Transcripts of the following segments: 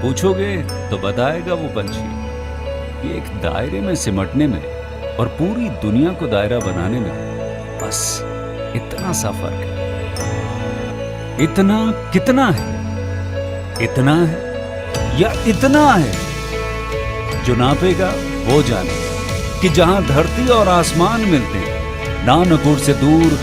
पूछोगे तो बताएगा वो पंछी कि एक दायरे में सिमटने में और पूरी दुनिया को दायरा बनाने में बस इतना सा फर्क है। इतना कितना है? इतना है या इतना है? जो नापेगा वो जाने कि जहां धरती और आसमान मिलते हैं, नानपुर से दूर,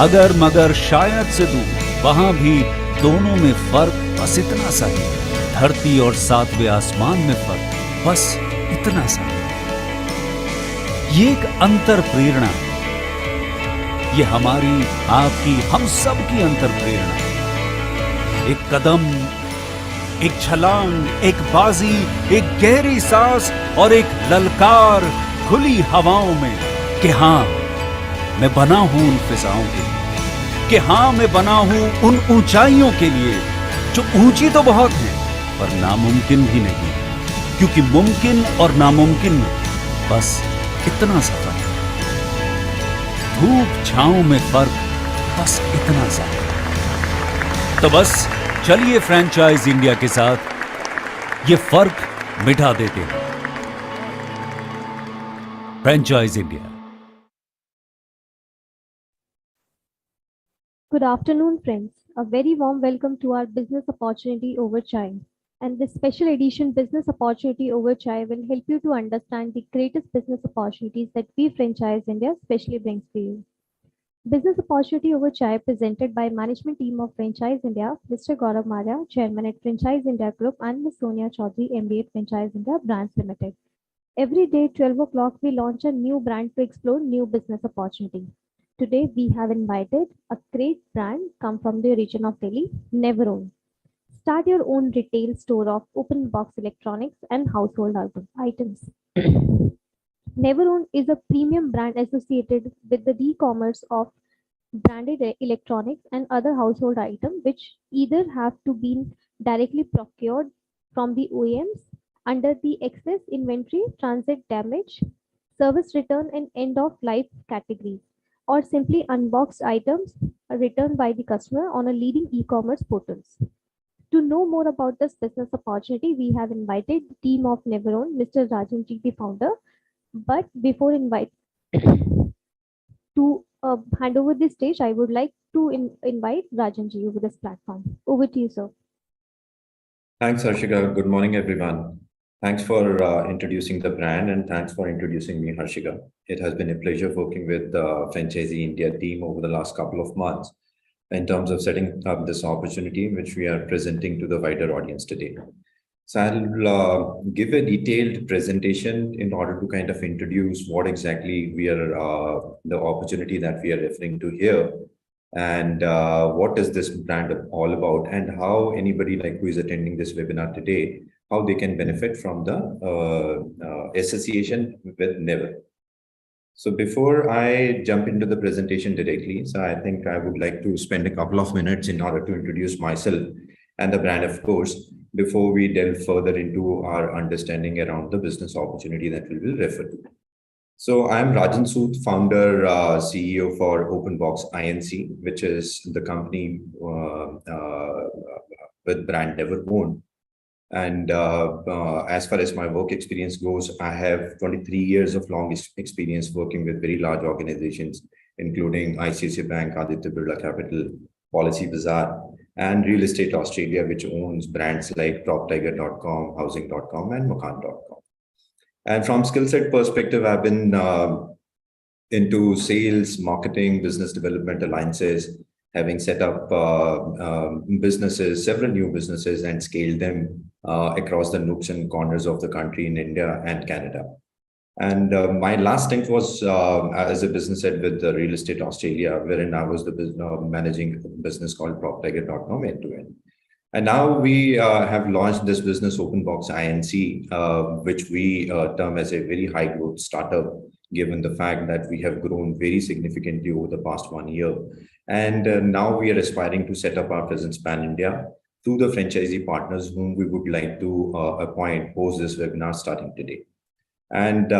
अगर मगर शायद से दूर, वहां भी दोनों में फर्क बस इतना सा है। धरती और सातवें आसमान में फर्क बस इतना सा है। ये एक अंतर प्रेरणा है। ये हमारी, आपकी, हम सब की अंतर प्रेरणा है। एक कदम, एक छलांग, एक बाजी, एक गहरी सांस और एक ललकार खुली हवाओं में कि हाँ, मैं बना हूं उन फिजाओं के लिए, कि हाँ, मैं बना हूं उन ऊंचाइयों के लिए जो ऊंची तो बहुत हैं पर नामुमकिन भी नहीं, क्योंकि मुमकिन और नामुमकिन में बस इतना सा फर्क है। धूप छांव में फर्क बस इतना सा है। तो बस चलिए फ्रेंचाइज इंडिया के साथ ये फर्क मिटा देते हैं। Franchise India. Good afternoon, friends. A very warm welcome to our Business Opportunity Over Chai. And this special edition Business Opportunity Over Chai will help you to understand the greatest business opportunities that we Franchise India specially brings to you. Business Opportunity Over Chai presented by management team of Franchise India, Mr. Gaurav Maria, Chairman at Franchise India Group, and Ms. Sonia Chaudhary, MD at Franchise India Brands Limited. Every day, 12 o'clock, we launch a new brand to explore new business opportunity. Today, we have invited a great brand come from the region of Delhi, Neverowned. Start your own retail store of open box electronics and household items. Neverowned is a premium brand associated with the e-commerce of branded electronics and other household items, which either have to be directly procured from the OEMs under the excess inventory, transit damage, service return, and end of life categories, or simply unboxed items returned by the customer on a leading e-commerce portals. To know more about this business opportunity, we have invited the team of Neverowned, Mr. Rajan Ji, the founder. But before invite to hand over the stage, I would like to invite Rajan Ji over this platform. Over to you, sir. Thanks, Harshika. Good morning, everyone. Thanks for introducing the brand, and thanks for introducing me, Harshika. It has been a pleasure working with the Franchisee India team over the last couple of months in terms of setting up this opportunity, which we are presenting to the wider audience today. So I'll give a detailed presentation in order to kind of introduce what exactly we are, the opportunity that we are referring to here, and what is this brand all about, and how anybody like who is attending this webinar today, how they can benefit from the association with Never. So before I jump into the presentation directly, so I think I would like to spend a couple of minutes in order to introduce myself and the brand, of course, before we delve further into our understanding around the business opportunity that we will refer to. So I'm Rajan Sood, founder, CEO for OpenBox Inc., which is the company with brand Neverowned. And as far as my work experience goes, I have 23 years of long experience working with very large organizations, including ICICI Bank, Aditya Birla Capital, Policy Bazaar, and Real Estate Australia, which owns brands like PropTiger.com, Housing.com, and Makan.com. And from skill set perspective, I've been into sales, marketing, business development alliances, having set up businesses, several new businesses, and scaled them across the nooks and corners of the country in India and Canada. And my last stint was as a business head with Real Estate Australia, wherein I was the managing business called PropTiger.com end-to-end. And now we have launched this business OpenBox Inc., which we term as a very high growth startup, given the fact that we have grown very significantly over the past 1 year. And now we are aspiring to set up our presence pan-India through the franchisee partners whom we would like to appoint post this webinar starting today. And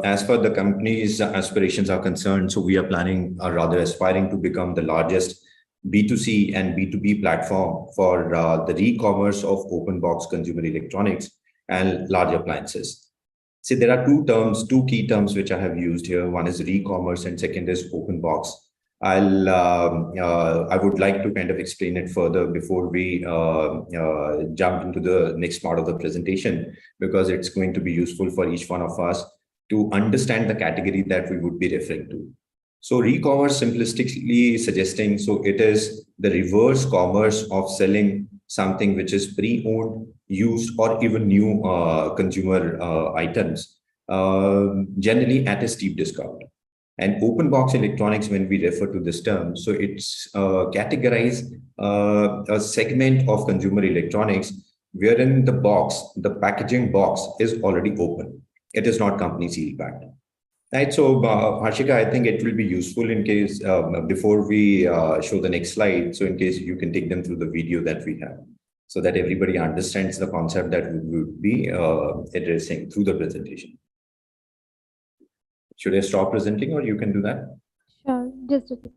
as far the company's aspirations are concerned, so we are planning, or rather aspiring to become the largest B2C and B2B platform for the e-commerce of open box consumer electronics and large appliances. See, there are two key terms which I have used here. One is e-commerce and second is open box. I would like to kind of explain it further before we jump into the next part of the presentation, because it's going to be useful for each one of us to understand the category that we would be referring to. So e-commerce, simplistically suggesting, so it is the reverse commerce of selling something which is pre-owned, used, or even new consumer items, generally at a steep discount. And open box electronics, when we refer to this term, so it's categorized a segment of consumer electronics wherein the box, the packaging box, is already open. It is not company seal packed. Right. So, Harshika, I think it will be useful in case before we show the next slide. So, in case you can take them through the video that we have, so that everybody understands the concept that we would be addressing through the presentation. Should I stop presenting, or you can do that? Sure, just a second.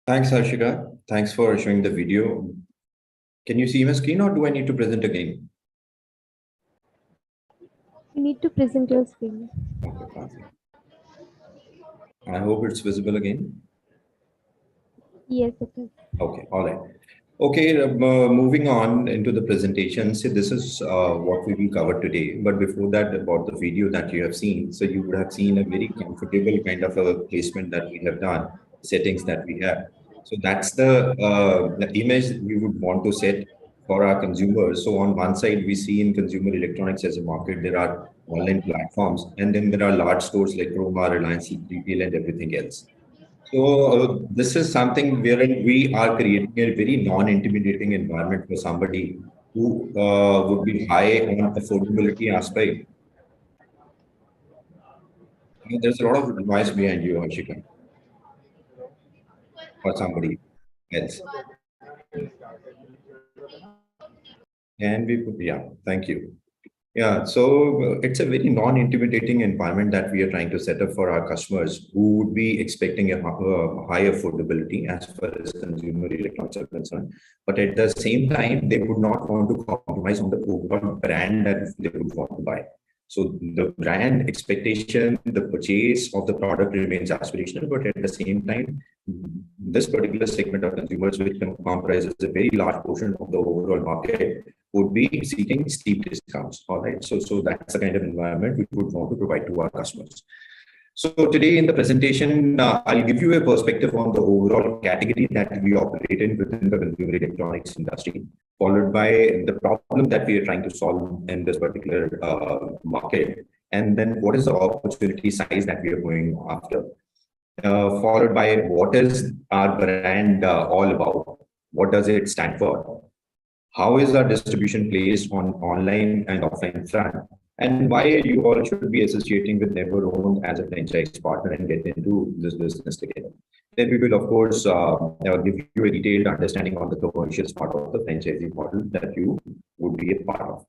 Thanks, Harshika. Thanks for showing the video. Can you see my screen, or do I need to present again? You need to present your screen. Okay, fine. I hope it's visible again. Yes, it is. Okay, all right. Okay, moving on into the presentation. So this is what we will cover today. But before that, about the video that you have seen, so you would have seen a very comfortable kind of a placement that we have done, settings that we have. So that's the image we would want to set for our consumers. So on one side, we see in consumer electronics as a market, there are online platforms, and then there are large stores like Croma, Reliance Retail, and everything else. So this is something wherein we are creating a very non-intimidating environment for somebody who would be high on affordability aspect. There's a lot of noise behind you, Harshika, or somebody else. And we put, yeah, thank you. Yeah, so it's a very non-intimidating environment that we are trying to set up for our customers who would be expecting a high affordability as far as consumer electronics are concerned. But at the same time, they would not want to compromise on the overall brand that they would want to buy. So the brand expectation, the purchase of the product remains aspirational, but at the same time, this particular segment of consumers, which comprises a very large portion of the overall market, would be seeking steep discounts. All right. So that's the kind of environment we would want to provide to our customers. So today in the presentation, I'll give you a perspective on the overall category that we operate in within the consumer electronics industry, followed by the problem that we are trying to solve in this particular market, and then what is the opportunity size that we are going after. followed by what is our brand all about? What does it stand for? How is our distribution placed on online and offline front? And why you all should be associating with Neverowned as a franchise partner and get into this business together. Then we will, of course, give you a detailed understanding on the commercial part of the franchising model that you would be a part of.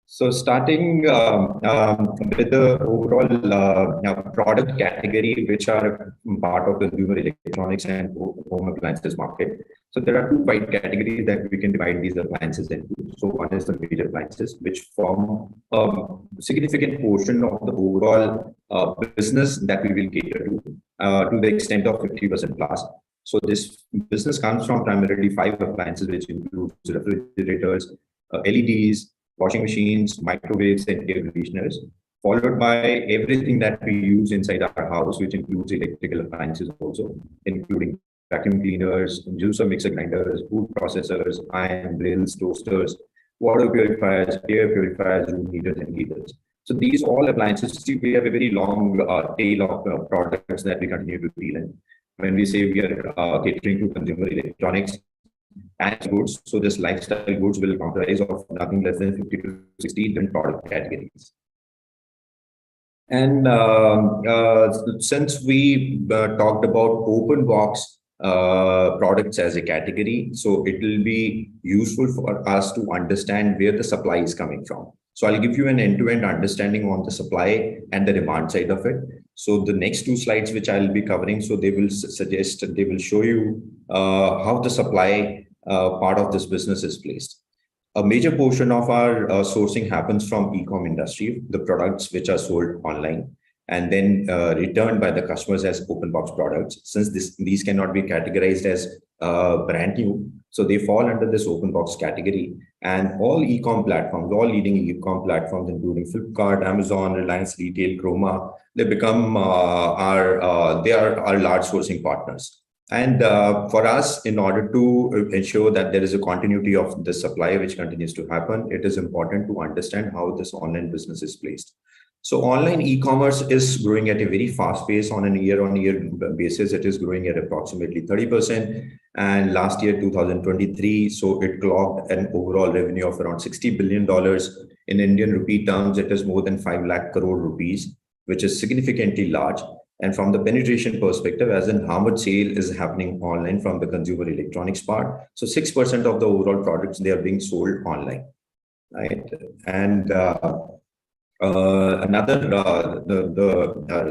So starting with the overall product category, which are part of the consumer electronics and home appliances market. So there are two wide categories that we can divide these appliances into. So one is the major appliances, which form a significant portion of the overall business that we will cater to the extent of 50% plus. So this business comes from primarily 5 appliances, which includes refrigerators, LEDs, washing machines, microwaves, and air conditioners, followed by everything that we use inside our house, which includes electrical appliances also, including vacuum cleaners, juicer mixer grinders, food processors, iron grills, toasters, water purifiers, air purifiers, room heaters, and heaters. So these all appliances, see, we have a very long tail of products that we continue to deal in. When we say we are catering to consumer electronics and goods, so this lifestyle goods will comprise of nothing less than 50 to 60 different product categories. And since we talked about open box products as a category, so it will be useful for us to understand where the supply is coming from. So I'll give you an end-to-end understanding on the supply and the demand side of it. So the next 2 slides, which I'll be covering, so they will suggest, they will show you how the supply part of this business is placed. A major portion of our sourcing happens from e-com industry, the products which are sold online and then returned by the customers as open box products. Since these cannot be categorized as brand new, so they fall under this open box category. And all e-com platforms, all leading e-com platforms, including Flipkart, Amazon, Reliance Retail, Chroma, they become they are our large sourcing partners. And for us, in order to ensure that there is a continuity of the supply which continues to happen, it is important to understand how this online business is placed. So online e-commerce is growing at a very fast pace on a year-on-year basis. It is growing at approximately 30%. And last year, 2023, so it clocked an overall revenue of around $60 billion. In Indian rupee terms, it is more than 5 lakh crore rupees, which is significantly large. And from the penetration perspective, as in how much sale is happening online from the consumer electronics part. So 6% of the overall products, they are being sold online, right? And the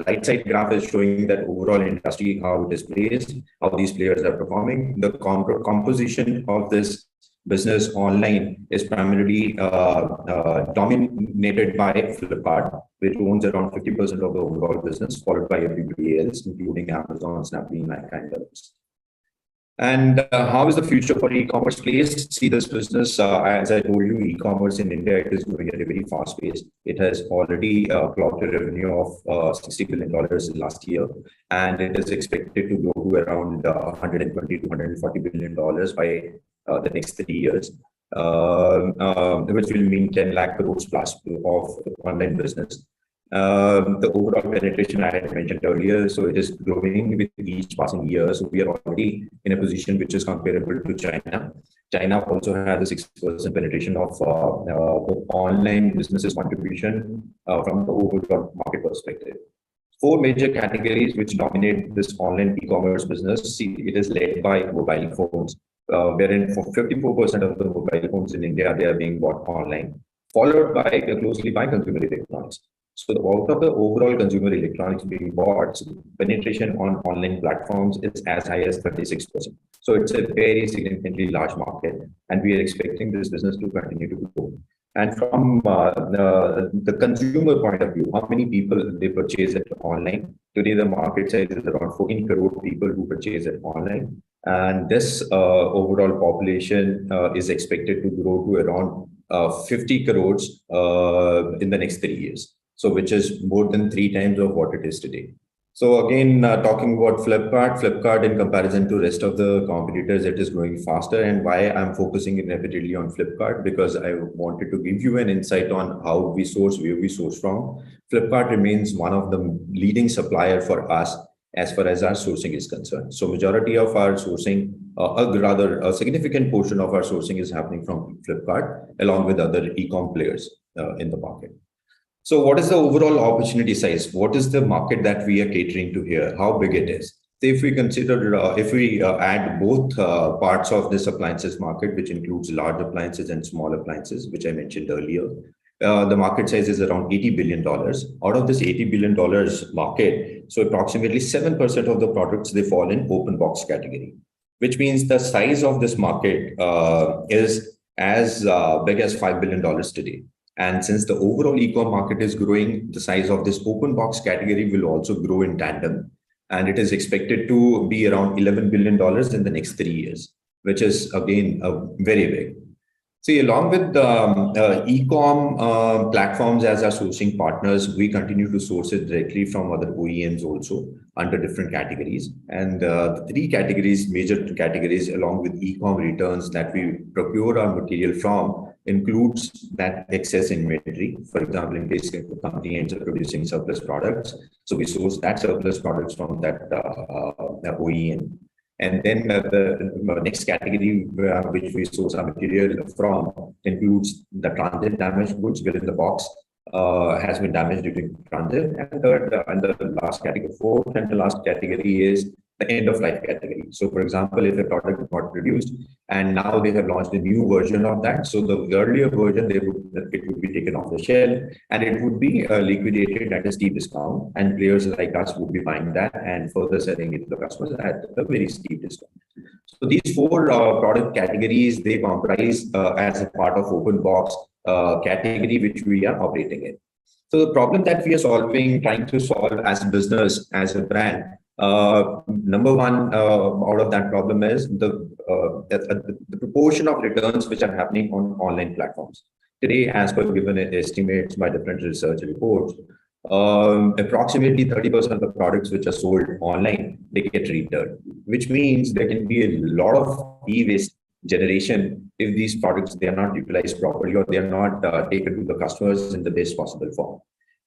right side graph is showing that overall industry, how it is placed, how these players are performing. The composition of this business online is primarily dominated by Flipkart, which owns around 50% of the overall business, followed by everybody else, including Amazon, Snapdeal, and others. And how is the future for e-commerce placed? See, this business, as I told you, e-commerce in India, it is growing at a very fast pace. It has already clocked a revenue of $60 billion last year, and it is expected to go to around $120 to $140 billion by the next 3 years, which will mean 10 lakh crores plus of online business. The overall penetration I had mentioned earlier, so it is growing with each passing year. So we are already in a position which is comparable to China. China also has a 6% penetration of the online businesses contribution from the overall market perspective. 4 major categories which dominate this online e-commerce business. See, it is led by mobile phones, wherein for 54% of the mobile phones in India, they are being bought online, followed by closely by consumer electronics. So out of the overall consumer electronics being bought, so penetration on online platforms is as high as 36%. So it's a very significantly large market, and we are expecting this business to continue to grow. And from the consumer point of view, how many people they purchase it online? Today, the market size is around 14 crore people who purchase it online. And this overall population is expected to grow to around 50 crores in the next 3 years. So which is more than 3 times of what it is today. So again, talking about Flipkart in comparison to rest of the competitors, it is growing faster. And why I'm focusing repeatedly on Flipkart, because I wanted to give you an insight on how we source, where we source from. Flipkart remains one of the leading supplier for us as far as our sourcing is concerned. So majority of our sourcing, a significant portion of our sourcing is happening from Flipkart along with other e-com players in the market. So what is the overall opportunity size? What is the market that we are catering to here? How big it is? So if we consider, if we add both parts of this appliances market, which includes large appliances and small appliances, which I mentioned earlier, the market size is around $80 billion. Out of this $80 billion market, so approximately 7% of the products, they fall in open box category, which means the size of this market is as big as $5 billion today. And since the overall e-com market is growing, the size of this open box category will also grow in tandem. And it is expected to be around $11 billion in the next 3 years, which is again very big. See, along with e-com platforms as our sourcing partners, we continue to source it directly from other OEMs also under different categories. And the three categories, major categories, along with e-com returns that we procure our material from, includes that excess inventory. For example, in case the company ends up producing surplus products, so we source that surplus products from that OEM. And then the next category which we source our material from includes the transit damaged goods wherein the box has been damaged during transit. And third, and the last category, fourth and the last category is the end of life category. So for example, if a product got produced and now they have launched a new version of that, so the earlier version, it would be taken off the shelf and it would be liquidated at a steep discount, and players like us would be buying that and further selling it to the customers at a very steep discount. So these four product categories, they comprise as a part of open box category which we are operating in. So the problem that we are trying to solve as a business, as a brand, number one out of that problem is the proportion of returns which are happening on online platforms. Today, as per given estimates by different research reports, approximately 30% of the products which are sold online, they get returned, which means there can be a lot of e-waste generation if these products, they are not utilized properly or they are not taken to the customers in the best possible form.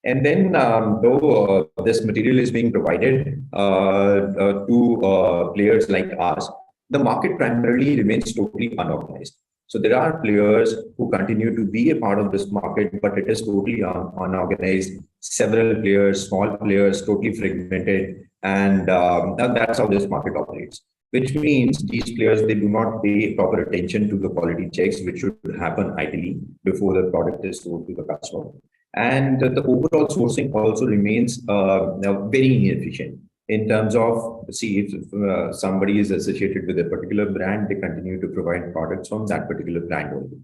And then, though this material is being provided to players like us, the market primarily remains totally unorganized. So there are players who continue to be a part of this market, but it is totally unorganized. Several players, small players, totally fragmented, and that's how this market operates. Which means these players, they do not pay proper attention to the quality checks, which should happen ideally before the product is sold to the customer. And the overall sourcing also remains very inefficient in terms of, see, if somebody is associated with a particular brand, they continue to provide products from that particular brand only,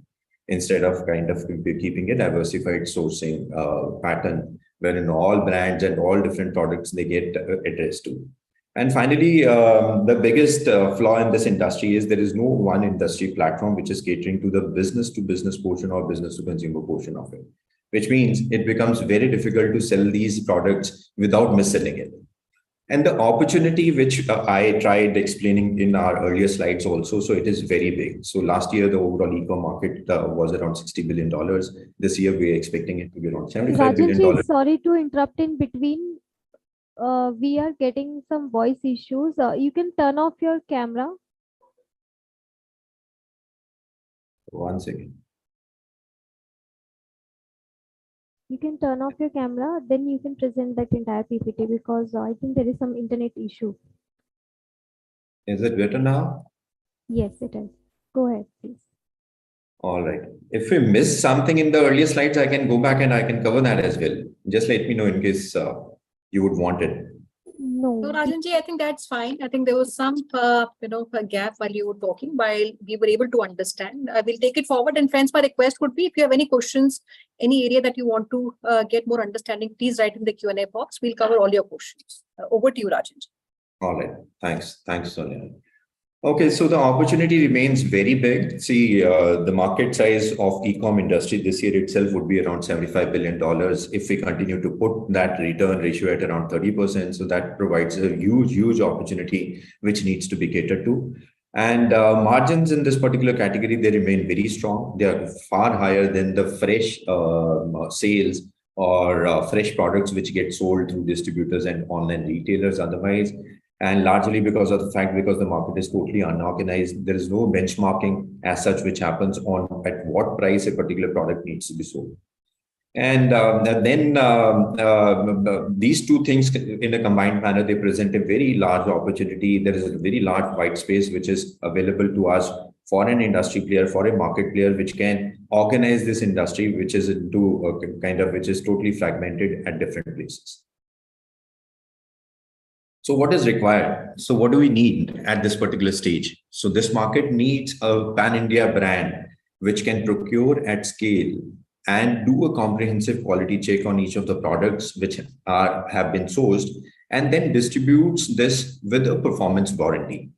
instead of kind of keeping a diversified sourcing pattern, wherein all brands and all different products, they get addressed to. And finally, the biggest flaw in this industry is there is no one industry platform which is catering to the business-to-business portion or business-to-consumer portion of it, which means it becomes very difficult to sell these products without mis-selling it. And the opportunity, which I tried explaining in our earlier slides also, so it is very big. So last year, the overall e-com market was around $60 billion. This year, we're expecting it to be around $75 billion. Sorry to interrupt in between. We are getting some voice issues. You can turn off your camera. One second. You can turn off your camera, then you can present that entire PPT, because I think there is some internet issue. Is it better now? Yes, it is. Go ahead, please. All right. If we missed something in the earlier slides, I can go back and I can cover that as well. Just let me know in case you would want it. No. So Rajanji, I think that's fine. I think there was some, a gap while you were talking, while we were able to understand. We'll take it forward. And friends, my request would be, if you have any questions, any area that you want to get more understanding, please write in the Q&A box. We'll cover all your questions. Over to you, Rajanji. All right. Thanks. Thanks, Sonia. Okay, so the opportunity remains very big. See, the market size of e-com industry this year itself would be around $75 billion if we continue to put that return ratio at around 30%. So that provides a huge opportunity which needs to be catered to. And margins in this particular category, they remain very strong. They are far higher than the fresh sales or fresh products which get sold through distributors and online retailers otherwise. And largely because of the fact, because the market is totally unorganized, there is no benchmarking as such which happens on at what price a particular product needs to be sold. And then these two things in a combined manner, they present a very large opportunity. There is a very large white space which is available to us for an industry player, for a market player, which can organize this industry, which is into which is totally fragmented at different places. So what is required? So what do we need at this particular stage? So this market needs a pan-India brand which can procure at scale and do a comprehensive quality check on each of the products which have been sourced, and then distributes this with a performance warranty.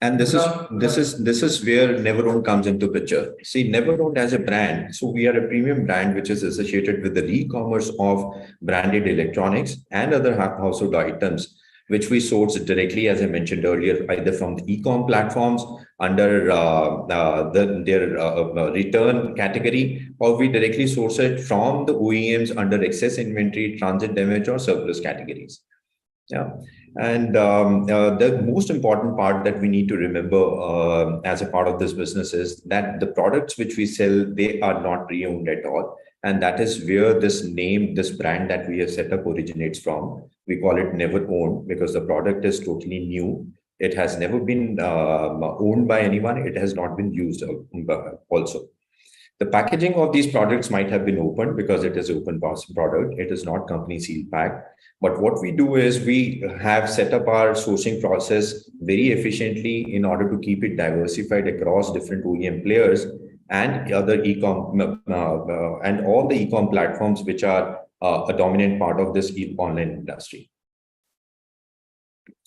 And this is where Neverowned comes into picture. See, Neverowned as a brand, so we are a premium brand which is associated with the e-commerce of branded electronics and other household items, which we source directly, as I mentioned earlier, either from the e-com platforms under their return category, or we directly source it from the OEMs under excess inventory, transit damage, or surplus categories. Yeah. And the most important part that we need to remember as a part of this business is that the products which we sell, they are not pre-owned at all. And that is where this name, this brand that we have set up originates from. We call it Neverowned because the product is totally new. It has never been owned by anyone. It has not been used also. The packaging of these products might have been opened because it is open box product. It is not company sealed pack. But what we do is we have set up our sourcing process very efficiently in order to keep it diversified across different OEM players and other e-com and all the e-com platforms which are a dominant part of this online industry.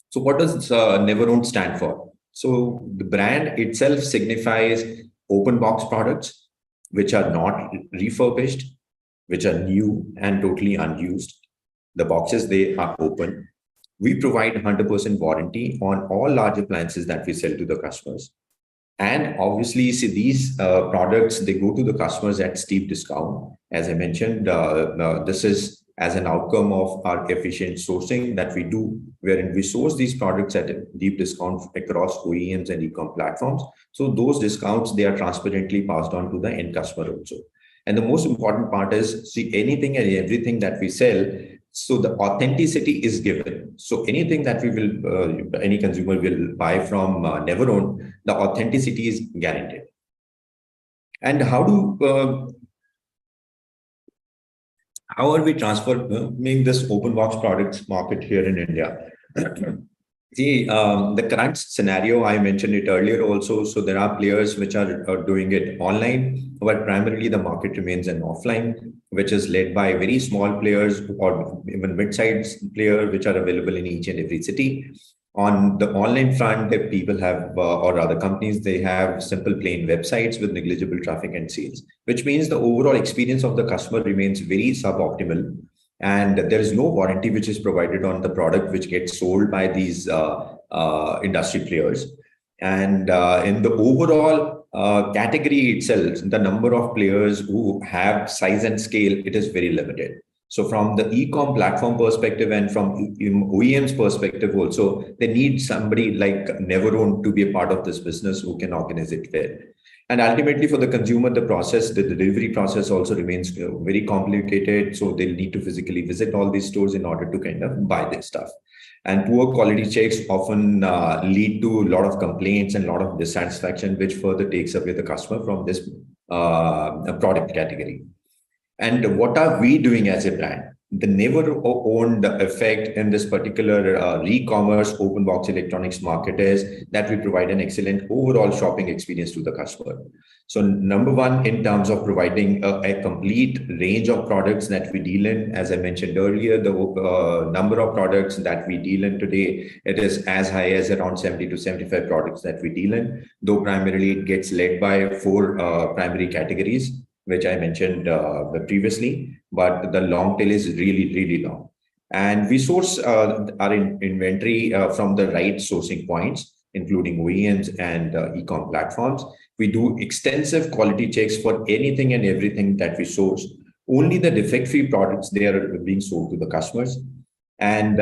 So what does Neverowned stand for? So the brand itself signifies open box products, which are not refurbished, which are new and totally unused. The boxes, they are open. We provide 100% warranty on all large appliances that we sell to the customers. And obviously, see, these products, they go to the customers at steep discount. As I mentioned, this is as an outcome of our efficient sourcing that we do, wherein we source these products at a deep discount across OEMs and e-com platforms. So those discounts, they are transparently passed on to the end customer also. And the most important part is, see, anything and everything that we sell, so the authenticity is given. So anything that we will, any consumer will buy from Neverowned, the authenticity is guaranteed. And how are we transforming this open box products market here in India? See, the current scenario, I mentioned it earlier also. So there are players which are doing it online, but primarily the market remains an offline, which is led by very small players or even mid-sized players, which are available in each and every city. On the online front, the people have, or other companies, they have simple plain websites with negligible traffic and sales, which means the overall experience of the customer remains very suboptimal. And there is no warranty which is provided on the product which gets sold by these industry players. And in the overall category itself, the number of players who have size and scale, it is very limited. So from the e-com platform perspective and from OEM's perspective also, they need somebody like Neverowned to be a part of this business who can organize it well. And ultimately for the consumer, the delivery process also remains very complicated. So they'll need to physically visit all these stores in order to kind of buy their stuff. And poor quality checks often lead to a lot of complaints and a lot of dissatisfaction, which further takes away the customer from this product category. And what are we doing as a brand? The Neverowned effect in this particular e-commerce open box electronics market is that we provide an excellent overall shopping experience to the customer. So number one, in terms of providing a complete range of products that we deal in, as I mentioned earlier, the number of products that we deal in today, it is as high as around 70 to 75 products that we deal in, though primarily it gets led by 4 primary categories, which I mentioned previously, but the long tail is really, really long. And we source our inventory from the right sourcing points, including OEMs and e-com platforms. We do extensive quality checks for anything and everything that we source. Only the defect-free products, they are being sold to the customers. And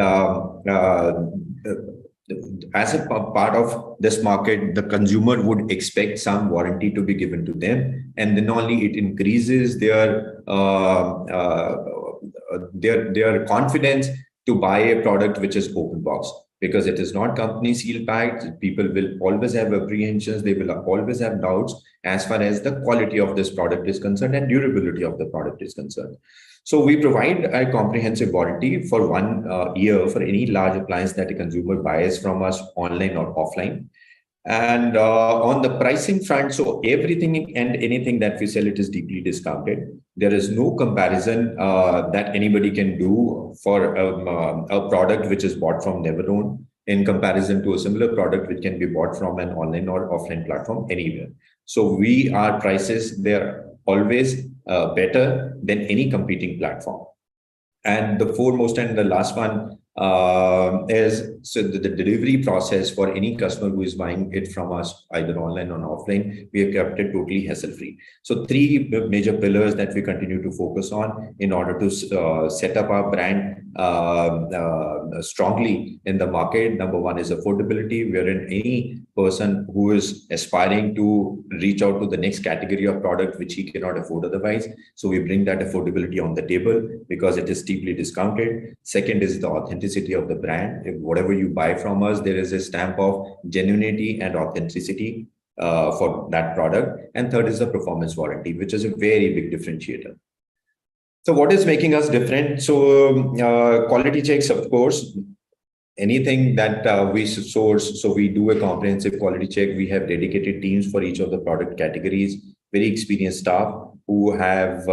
as a part of this market, the consumer would expect some warranty to be given to them, and then only it increases their confidence to buy a product which is open box, because it is not company seal packed. People will always have apprehensions. They will always have doubts as far as the quality of this product is concerned and durability of the product is concerned. So we provide a comprehensive warranty for 1 year for any large appliance that a consumer buys from us online or offline. And on the pricing front, so everything and anything that we sell, it is deeply discounted. There is no comparison that anybody can do for a product which is bought from Neverowned in comparison to a similar product which can be bought from an online or offline platform anywhere. So our prices, they're always better than any competing platform. And the foremost and the last one is, so the delivery process for any customer who is buying it from us, either online or offline, we have kept it totally hassle-free. So 3 major pillars that we continue to focus on in order to set up our brand strongly in the market. Number 1 is affordability, wherein any person who is aspiring to reach out to the next category of product which he cannot afford otherwise. So we bring that affordability on the table because it is deeply discounted. Second is the authenticity of the brand. If whatever you buy from us, there is a stamp of genuinity and authenticity for that product. And third is the performance warranty, which is a very big differentiator. So what is making us different? So quality checks, of course. Anything that we source, so we do a comprehensive quality check. We have dedicated teams for each of the product categories, very experienced staff who have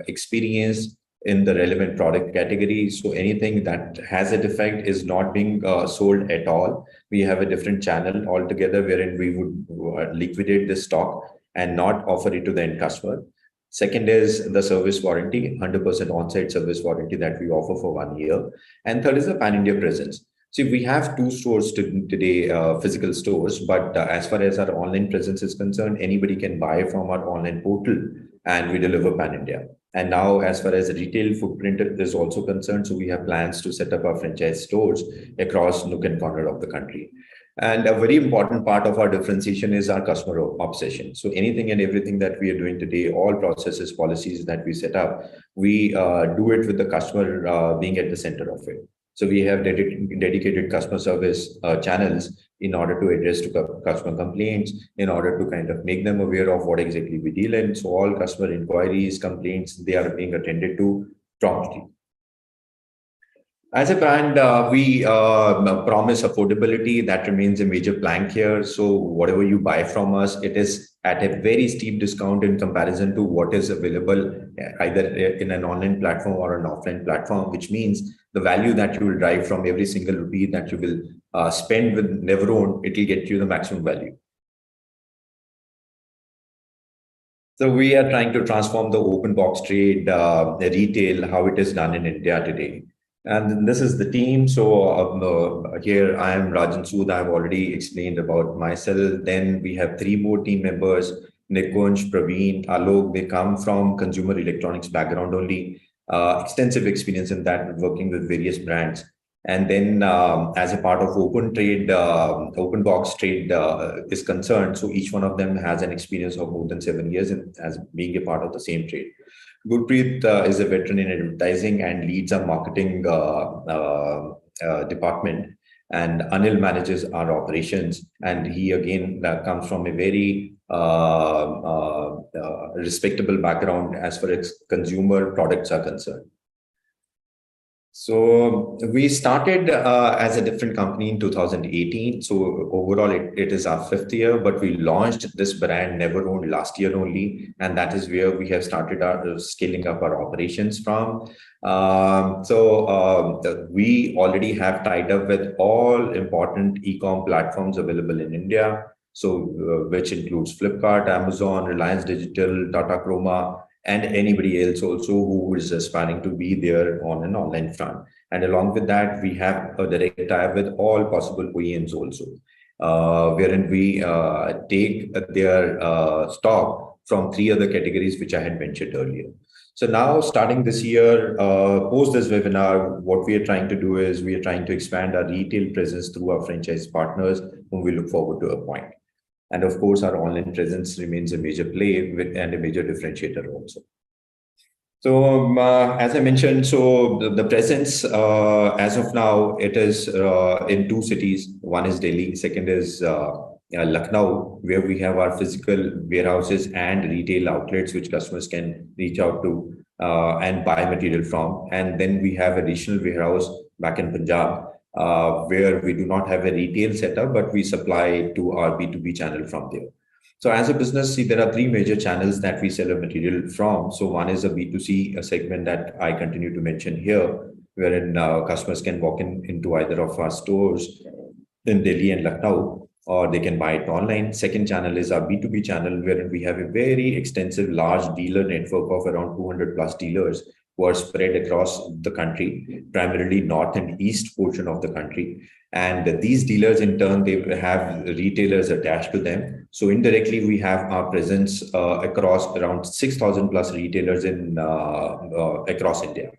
experience in the relevant product category. So anything that has a defect is not being sold at all. We have a different channel altogether wherein we would liquidate the stock and not offer it to the end customer. Second is the service warranty, 100% on-site service warranty that we offer for 1 year. And third is the pan-India presence. So we have 2 stores today, physical stores, but as far as our online presence is concerned, anybody can buy from our online portal and we deliver pan-India. And now as far as the retail footprint is also concerned, so we have plans to set up our franchise stores across nook and corner of the country. And a very important part of our differentiation is our customer obsession. So anything and everything that we are doing today, all processes, policies that we set up, we do it with the customer being at the center of it. So we have dedicated customer service channels in order to address to customer complaints, in order to kind of make them aware of what exactly we deal in. So all customer inquiries, complaints, they are being attended to promptly. As a brand, we promise affordability. That remains a major plank here. So whatever you buy from us, it is at a very steep discount in comparison to what is available either in an online platform or an offline platform, which means the value that you will derive from every single rupee that you will spend with Neverowned, it will get you the maximum value. So we are trying to transform the open box trade, the retail, how it is done in India today. And this is the team. So here I am Rajan Sood. I've already explained about myself. Then we have 3 more team members, Nikunj, Praveen, Alok. They come from consumer electronics background only, extensive experience in that, working with various brands. And then as a part of open trade, open box trade is concerned. So each one of them has an experience of more than 7 years as being a part of the same trade. Gurpreet is a veteran in advertising and leads our marketing department. And Anil manages our operations. And he again comes from a very respectable background as far as consumer products are concerned. So we started as a different company in 2018. So overall, it is our 5th year, but we launched this brand Neverowned last year only. And that is where we have started our scaling up our operations from. We already have tied up with all important e-com platforms available in India. So which includes Flipkart, Amazon, Reliance Digital, Tata Chroma, and anybody else also who is aspiring to be there on an online front. And along with that, we have a direct tie with all possible OEMs also. wherein we take their stock from 3 other categories, which I had mentioned earlier. So now, starting this year, post this webinar, what we are trying to do is we are trying to expand our retail presence through our franchise partners, whom we look forward to appoint. And of course, our online presence remains a major play and a major differentiator also. So as I mentioned, so the presence as of now, it is in 2 cities. One is Delhi, second is Lucknow, where we have our physical warehouses and retail outlets, which customers can reach out to and buy material from. And then we have a regional warehouse back in Punjab, where we do not have a retail setup, but we supply to our B2B channel from there. So as a business, see, there are 3 major channels that we sell a material from. So one is a B2C segment that I continue to mention here, wherein customers can walk into either of our stores in Delhi and Lucknow, or they can buy it online. Second channel is our B2B channel, wherein we have a very extensive, large dealer network of around 200 plus dealers who are spread across the country, primarily north and east portion of the country. And these dealers, in turn, they have retailers attached to them. So indirectly, we have our presence across around 6,000 plus retailers in across India.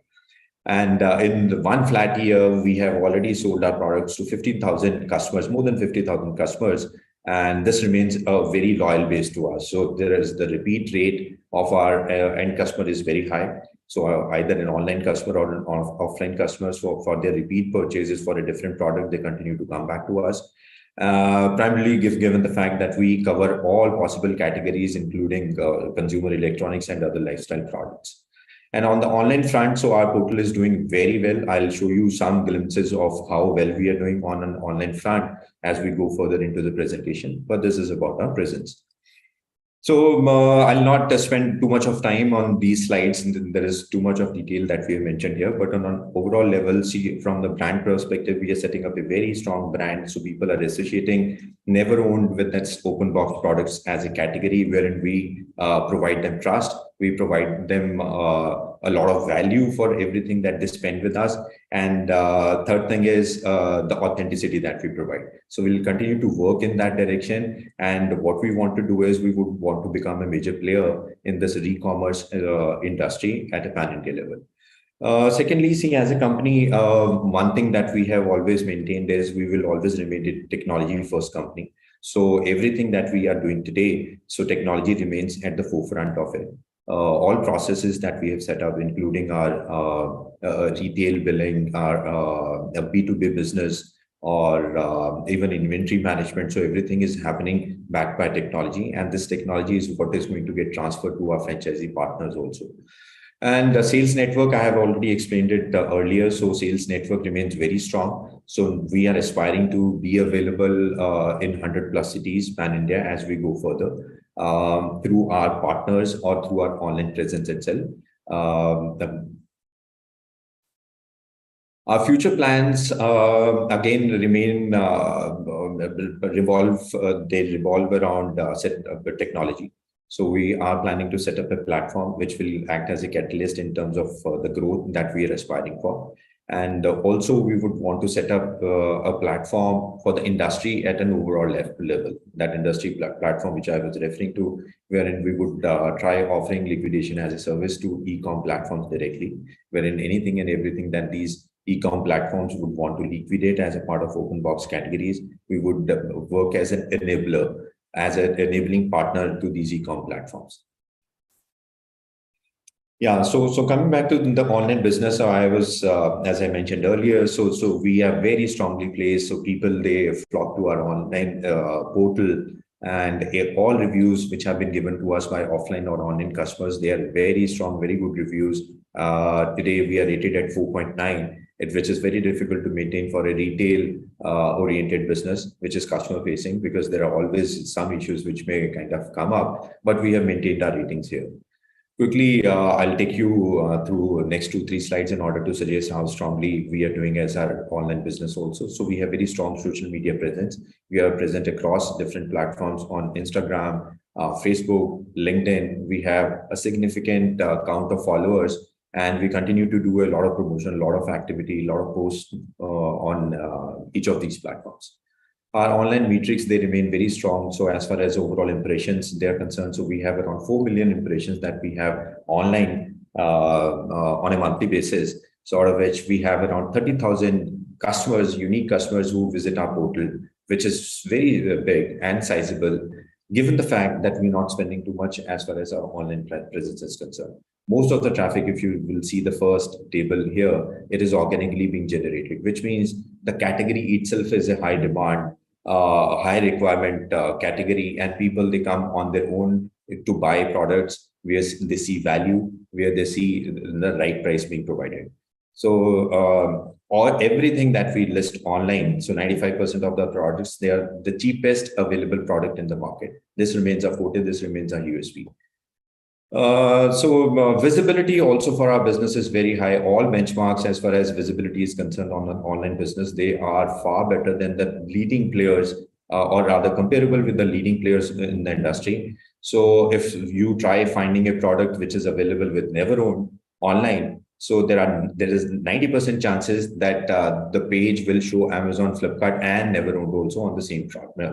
And in the one flat year, we have already sold our products to 15,000 customers, more than 50,000 customers. And this remains a very loyal base to us. So there is the repeat rate of our end customer is very high. So either an online customer or an offline customers for their repeat purchases for a different product, they continue to come back to us. Primarily given the fact that we cover all possible categories, including consumer electronics and other lifestyle products. And on the online front, so our portal is doing very well. I'll show you some glimpses of how well we are doing on an online front as we go further into the presentation. But this is about our presence. So I'll not spend too much of time on these slides. There is too much of detail that we have mentioned here, but on an overall level, see, from the brand perspective, we are setting up a very strong brand. So people are associating Neverowned with that open box products as a category wherein we provide them trust. We provide them a lot of value for everything that they spend with us. And third thing is the authenticity that we provide. So we'll continue to work in that direction. And what we want to do is we would want to become a major player in this e-commerce industry at a pan-India level. Secondly, see, as a company, one thing that we have always maintained is we will always remain a technology-first company. So everything that we are doing today, so technology remains at the forefront of it. All processes that we have set up, including our retail billing, our B2B business, or even inventory management. So everything is happening backed by technology. And this technology is what is going to get transferred to our franchisee partners also. And the sales network, I have already explained it earlier. So sales network remains very strong. So we are aspiring to be available in 100 plus cities pan-India as we go further. Through our partners or through our online presence itself. Our future plans again remain revolve around technology. So we are planning to set up a platform which will act as a catalyst in terms of the growth that we are aspiring for. And also, we would want to set up a platform for the industry at an overall level, that industry platform which I was referring to, wherein we would try offering liquidation as a service to e-com platforms directly, wherein anything and everything that these e-com platforms would want to liquidate as a part of open box categories, we would work as an enabler, as an enabling partner to these e-com platforms. Yeah, so coming back to the online business, I was, as I mentioned earlier, so we are very strongly placed. So people, they flock to our online portal, and all reviews which have been given to us by offline or online customers, they are very strong, very good reviews. Today we are rated at 4.9, which is very difficult to maintain for a retail oriented business, which is customer facing, because there are always some issues which may kind of come up, but we have maintained our ratings here. Quickly, I'll take you through next 2-3 slides in order to suggest how strongly we are doing as our online business also. So we have very strong social media presence. We are present across different platforms on Instagram, Facebook, LinkedIn. We have a significant count of followers, and we continue to do a lot of promotion, a lot of activity, a lot of posts on each of these platforms. Our online metrics, they remain very strong. So as far as overall impressions they're concerned, so we have around 4 million impressions that we have online on a monthly basis. So out of which we have around 30,000 customers, unique customers who visit our portal, which is very big and sizable, given the fact that we're not spending too much as far as our online presence is concerned. Most of the traffic, if you will see the first table here, it is organically being generated, which means the category itself is a high demand, high requirement category, and people, they come on their own to buy products where they see value, where they see the right price being provided. So or everything that we list online, so 95% of the products, they are the cheapest available product in the market. This remains our forte, this remains our USP. Visibility also for our business is very high. All benchmarks as far as visibility is concerned on an online business, they are far better than the leading players, or rather comparable with the leading players in the industry. So if you try finding a product which is available with Neverowned online, so there is 90% chances that the page will show Amazon, Flipkart, and Neverowned also on the same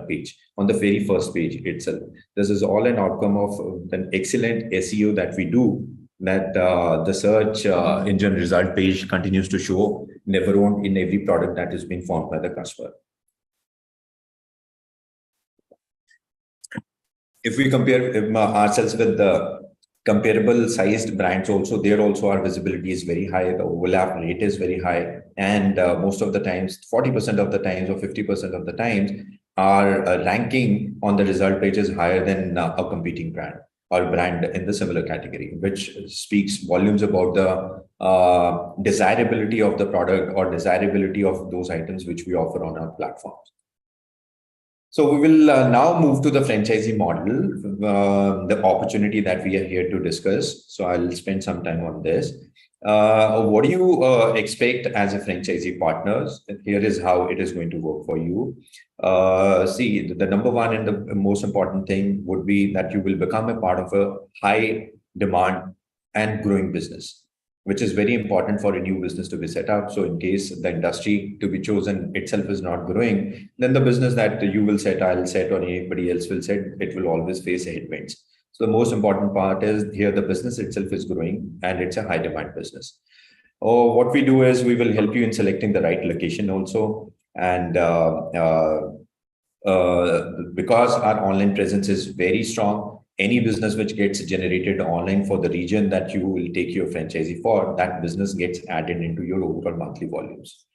page, on the very first page itself. This is all an outcome of an excellent SEO that we do, that the search engine result page continues to show Neverowned in every product that is being found by the customer. If we compare ourselves with the comparable sized brands also, there also our visibility is very high, the overlap rate is very high, and most of the times, 40% of the times or 50% of the times, our ranking on the result page is higher than a competing brand or brand in the similar category, which speaks volumes about the desirability of the product or desirability of those items which we offer on our platforms. So we will now move to the franchisee model, the opportunity that we are here to discuss. So I'll spend some time on this. What do you expect as a franchisee partners? Here is how it is going to work for you. See, the number one and the most important thing would be that you will become a part of a high demand and growing business, which is very important for a new business to be set up. So in case the industry to be chosen itself is not growing, then the business that you will set, I'll set, or anybody else will set, it will always face headwinds. So the most important part is here the business itself is growing and it's a high demand business. What we do is we will help you in selecting the right location also. And because our online presence is very strong, any business which gets generated online for the region that you will take your franchisee for, that business gets added into your overall monthly volumes.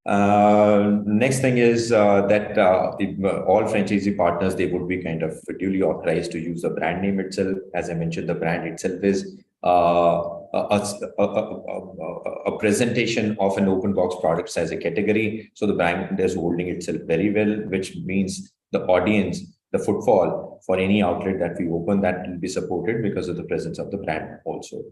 Next thing is that all franchisee partners, they would be kind of duly authorized to use the brand name itself. As I mentioned, the brand itself is a presentation of an open box products as a category. So the brand is holding itself very well, which means the audience, the footfall for any outlet that we open, that will be supported because of the presence of the brand also.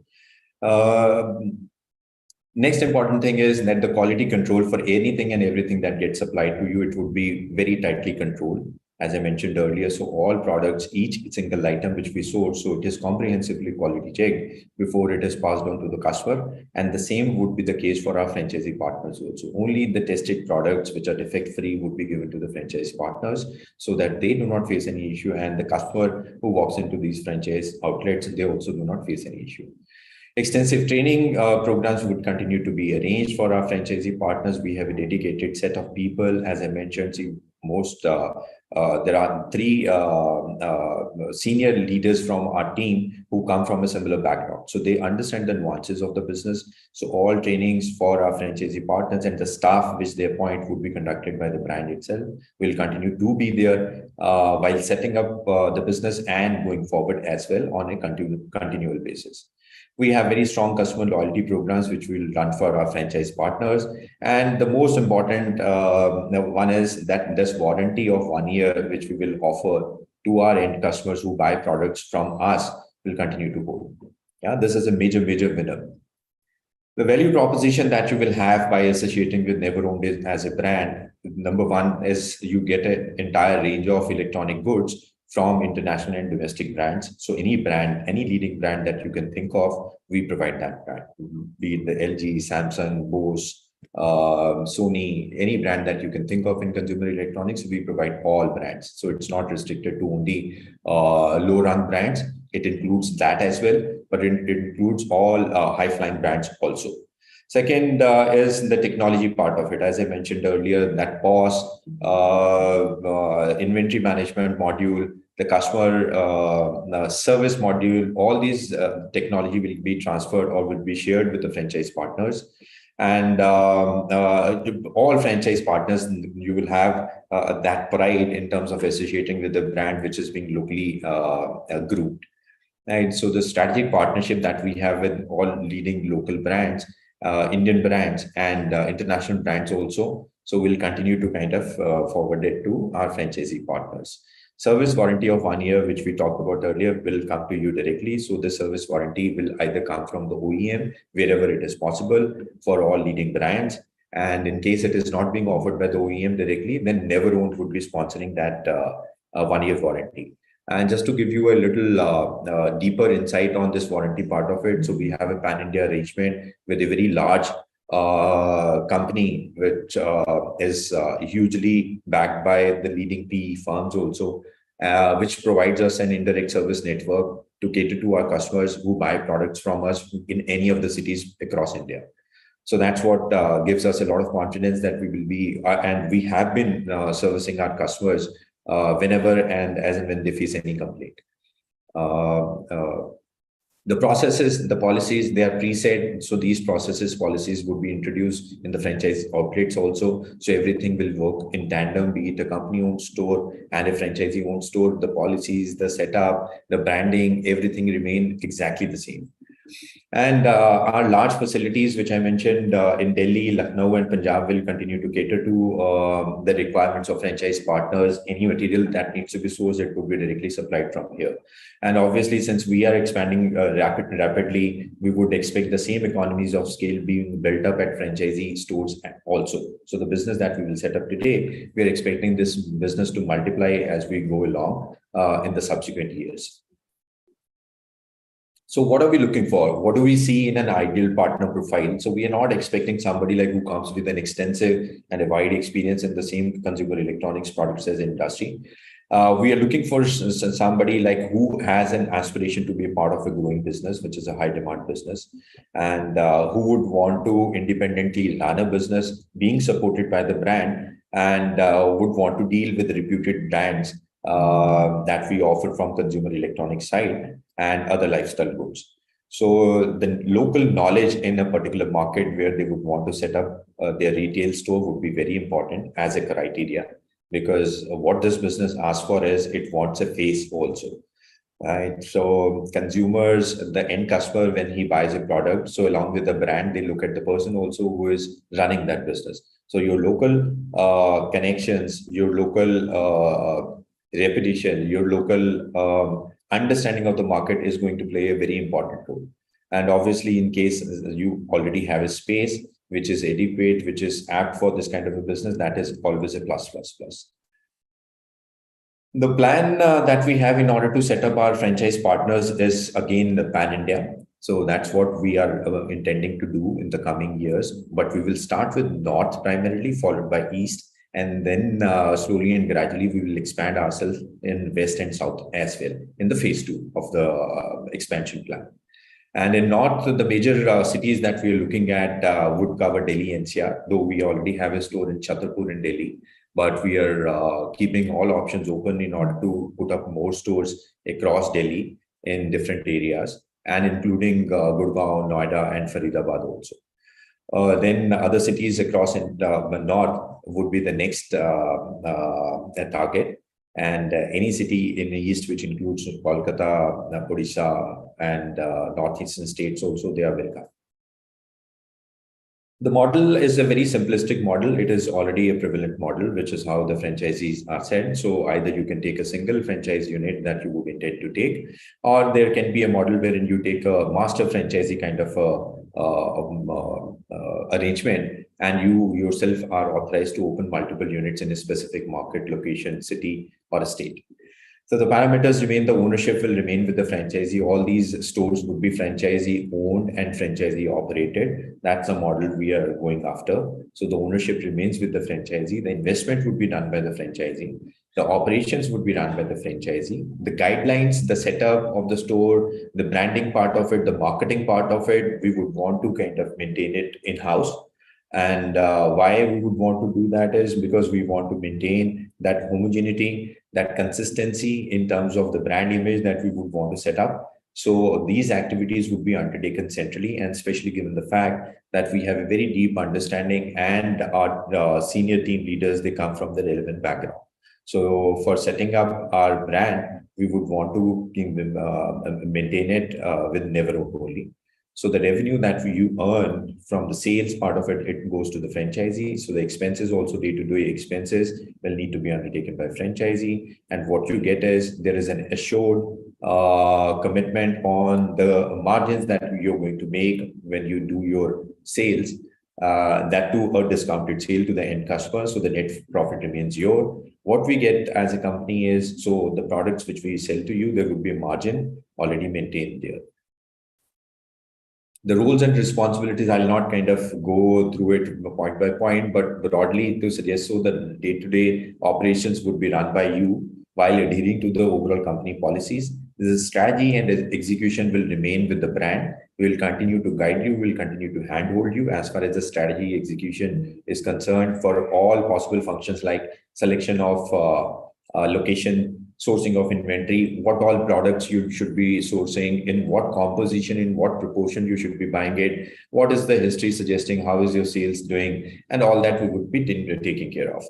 Next important thing is that the quality control for anything and everything that gets supplied to you, it would be very tightly controlled, as I mentioned earlier. So all products, each single item which we source, so it is comprehensively quality checked before it is passed on to the customer. And the same would be the case for our franchisee partners also. Only the tested products which are defect-free would be given to the franchise partners so that they do not face any issue. And the customer who walks into these franchise outlets, they also do not face any issue. Extensive training programs would continue to be arranged for our franchisee partners. We have a dedicated set of people. As I mentioned, there are 3 senior leaders from our team who come from a similar background. So they understand the nuances of the business. So all trainings for our franchisee partners and the staff which they appoint would be conducted by the brand itself. Will continue to be there while setting up the business and going forward as well on a continual basis. We have very strong customer loyalty programs which we will run for our franchise partners. And the most important one is that this warranty of 1 year, which we will offer to our end customers who buy products from us, will continue to hold. Yeah, this is a major winner. The value proposition that you will have by associating with Neverowned as a brand, number one is you get an entire range of electronic goods from international and domestic brands. So any brand, any leading brand that you can think of, we provide that brand. Be it the LG, Samsung, BOOC, Sony, any brand that you can think of in consumer electronics, we provide all brands. So it's not restricted to only low-run brands. It includes that as well, but it includes all high-flying brands also. Second is the technology part of it. As I mentioned earlier, that POS, inventory management module, the customer service module, all these technology will be transferred or will be shared with the franchise partners. And all franchise partners, you will have that pride in terms of associating with the brand which is being locally grouped. Right. So the strategic partnership that we have with all leading local brands, Indian brands and international brands also. So we'll continue to kind of forward it to our franchisee partners. Service warranty of 1 year, which we talked about earlier, will come to you directly. So the service warranty will either come from the OEM, wherever it is possible for all leading brands. And in case it is not being offered by the OEM directly, then Neverowned would be sponsoring that 1 year warranty. And just to give you a little deeper insight on this warranty part of it, so we have a pan-India arrangement with a very large company, which is hugely backed by the leading PE firms also, which provides us an indirect service network to cater to our customers who buy products from us in any of the cities across India. So that's what gives us a lot of confidence that we will be, and we have been servicing our customers whenever and as and when they face any complaint. The processes, the policies, they are preset. So these processes, policies would be introduced in the franchise outlets also. So everything will work in tandem, be it a company-owned store and a franchisee-owned store. The policies, the setup, the branding, everything remain exactly the same. And our large facilities, which I mentioned in Delhi, Lucknow, and Punjab, will continue to cater to the requirements of franchise partners. Any material that needs to be sourced, it would be directly supplied from here. And obviously, since we are expanding rapidly, we would expect the same economies of scale being built up at franchisee stores also. So the business that we will set up today, we are expecting this business to multiply as we go along in the subsequent years. So what are we looking for? What do we see in an ideal partner profile? So we are not expecting somebody like who comes with an extensive and a wide experience in the same consumer electronics products as industry. We are looking for somebody like who has an aspiration to be a part of a growing business, which is a high demand business, and who would want to independently run a business being supported by the brand, and would want to deal with reputed brands that we offer from consumer electronics side and other lifestyle goods. So the local knowledge in a particular market where they would want to set up their retail store would be very important as a criteria, because what this business asks for is it wants a face also. Right. So consumers, the end customer, when he buys a product, so along with the brand, they look at the person also who is running that business. So your local connections, your local reputation, your local understanding of the market is going to play a very important role. And obviously, in case you already have a space which is adequate, which is apt for this kind of a business, that is always a plus. The plan that we have in order to set up our franchise partners is again the pan-India. So that's what we are intending to do in the coming years. But we will start with North primarily, followed by East. And then slowly and gradually, we will expand ourselves in West and South as well in the phase 2 of the expansion plan. And in North, the major cities that we are looking at would cover Delhi NCR, though we already have a store in Chhatarpur in Delhi. But we are keeping all options open in order to put up more stores across Delhi in different areas, and including Gurgaon, Noida, and Faridabad also. Then other cities across in the north would be the next target, and any city in the east, which includes Kolkata, Odisha, and northeastern states also, they are welcome. The model is a very simplistic model. It is already a prevalent model, which is how the franchisees are set. So either you can take a single franchise unit that you would intend to take, or there can be a model wherein you take a master franchisee kind of arrangement, and you yourself are authorized to open multiple units in a specific market, location, city, or a state. So the parameters remain, the ownership will remain with the franchisee. All these stores would be franchisee owned and franchisee operated. That's the model we are going after. So the ownership remains with the franchisee. The investment would be done by the franchisee. The operations would be run by the franchisee. The guidelines, the setup of the store, the branding part of it, the marketing part of it, we would want to kind of maintain it in-house. And why we would want to do that is because we want to maintain that homogeneity, that consistency in terms of the brand image that we would want to set up. So these activities would be undertaken centrally, and especially given the fact that we have a very deep understanding and our senior team leaders, they come from the relevant background. So for setting up our brand, we would want to maintain it with Neverowned only. So the revenue that you earn from the sales part of it, it goes to the franchisee. So the expenses, also day-to-day expenses, will need to be undertaken by franchisee. And what you get is there is an assured commitment on the margins that you're going to make when you do your sales. That to a discounted sale to the end customer. So the net profit remains your. What we get as a company is, so the products which we sell to you, there would be a margin already maintained there. The roles and responsibilities, I'll not kind of go through it point by point, but broadly to suggest so that day-to-day operations would be run by you while adhering to the overall company policies. The strategy and execution will remain with the brand. We will continue to guide you, we'll continue to handhold you as far as the strategy execution is concerned for all possible functions like selection of location, sourcing of inventory, what all products you should be sourcing, in what composition, in what proportion you should be buying it, what is the history suggesting, how is your sales doing, and all that we would be taking care of.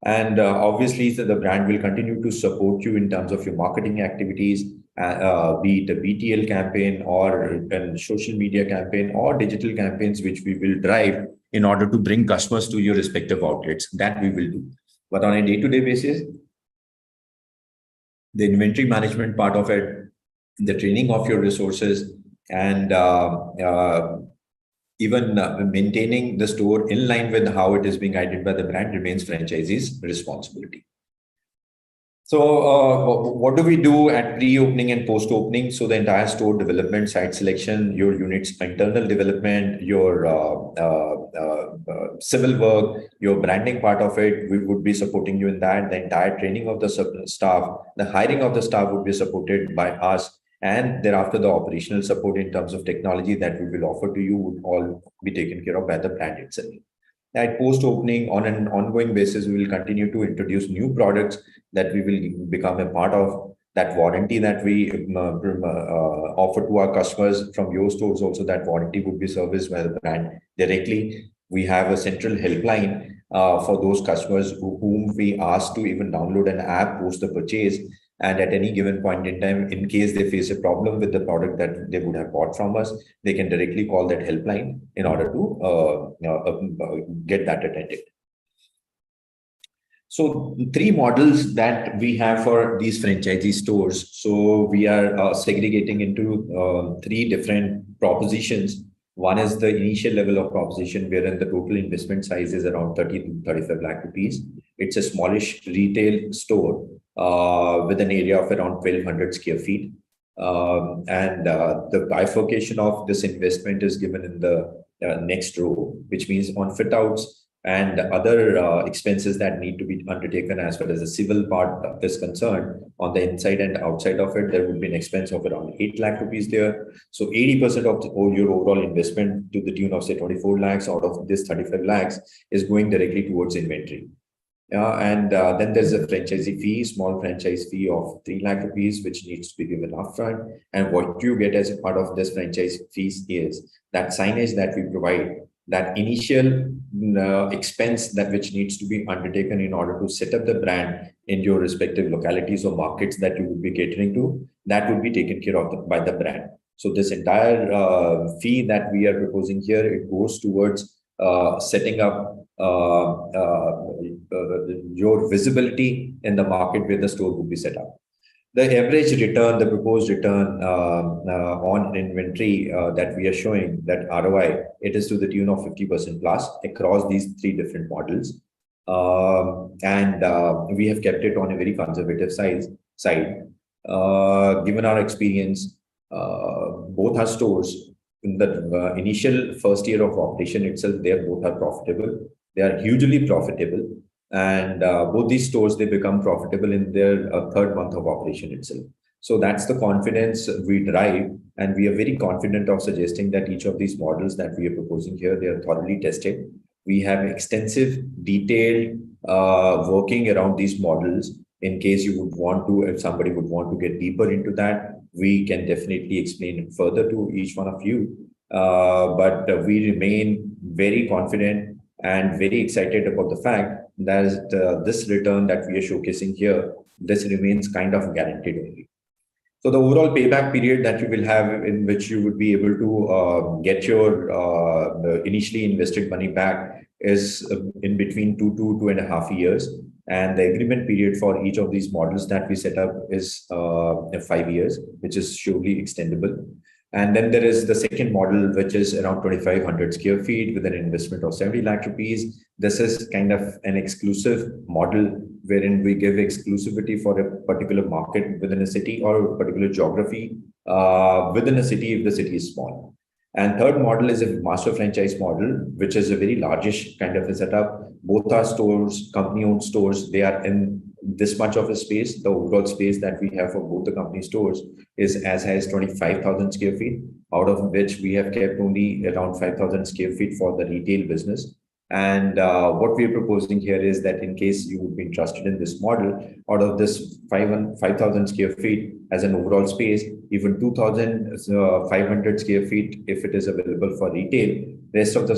And obviously, the brand will continue to support you in terms of your marketing activities, be it a BTL campaign or a social media campaign or digital campaigns, which we will drive in order to bring customers to your respective outlets. That we will do. But on a day-to-day basis, the inventory management part of it, the training of your resources, and even maintaining the store in line with how it is being guided by the brand remains franchisee's responsibility. So what do we do at pre-opening and post-opening? So the entire store development, site selection, your unit's internal development, your civil work, your branding part of it, we would be supporting you in that. The entire training of the staff, the hiring of the staff would be supported by us. And thereafter, the operational support in terms of technology that we will offer to you would all be taken care of by the brand itself. At post-opening, on an ongoing basis, we will continue to introduce new products that we will become a part of. That warranty that we offer to our customers from your stores, also that warranty would be serviced by the brand directly. We have a central helpline for those customers whom we ask to even download an app post the purchase. And at any given point in time, in case they face a problem with the product that they would have bought from us, they can directly call that helpline in order to get that attended. So 3 models that we have for these franchisee stores. So we are segregating into 3 different propositions. One is the initial level of proposition, wherein the total investment size is around 30 to 35 lakh rupees. It's a smallish retail store with an area of around 1,200 square feet. And the bifurcation of this investment is given in the next row, which means on fit outs and other expenses that need to be undertaken as far as the civil part is concerned. On the inside and outside of it, there would be an expense of around 8 lakh rupees there. So 80% of your overall investment to the tune of say 24 lakhs out of this 35 lakhs is going directly towards inventory. And then there's a franchisee fee, small franchise fee of 3 lakh rupees, which needs to be given upfront. And what you get as a part of this franchise fees is that signage that we provide, that initial expense that which needs to be undertaken in order to set up the brand in your respective localities or markets that you would be catering to, that would be taken care of by the brand. So this entire fee that we are proposing here, it goes towards setting up your visibility in the market where the store would be set up. The average return, the proposed return on inventory that we are showing, that ROI, it is to the tune of 50% plus across these 3 different models. And we have kept it on a very conservative size. side. Given our experience, both our stores in the initial first year of operation itself, they both are profitable. They are hugely profitable, and both these stores, they become profitable in their third month of operation itself. So that's the confidence we drive, and we are very confident of suggesting that each of these models that we are proposing here, they are thoroughly tested. We have extensive, detailed working around these models. In case you would want to, if somebody would want to get deeper into that, we can definitely explain it further to each one of you. But we remain very confident and very excited about the fact that this return that we are showcasing here, this remains kind of guaranteed only. So the overall payback period that you will have, in which you would be able to get your initially invested money back, is in between 2 to 2.5 years. And the agreement period for each of these models that we set up is 5 years, which is surely extendable. And then there is the second model, which is around 2,500 square feet with an investment of 70 lakh rupees. This is kind of an exclusive model wherein we give exclusivity for a particular market within a city or a particular geography within a city if the city is small. And third model is a master franchise model, which is a very largish kind of a setup. Both our stores, company-owned stores, they are in this much of a space. The overall space that we have for both the company stores is as high as 25,000 square feet, out of which we have kept only around 5,000 square feet for the retail business. And what we are proposing here is that in case you would be interested in this model, out of this 5,000 square feet as an overall space, even 2,500 square feet, if it is available for retail, rest of the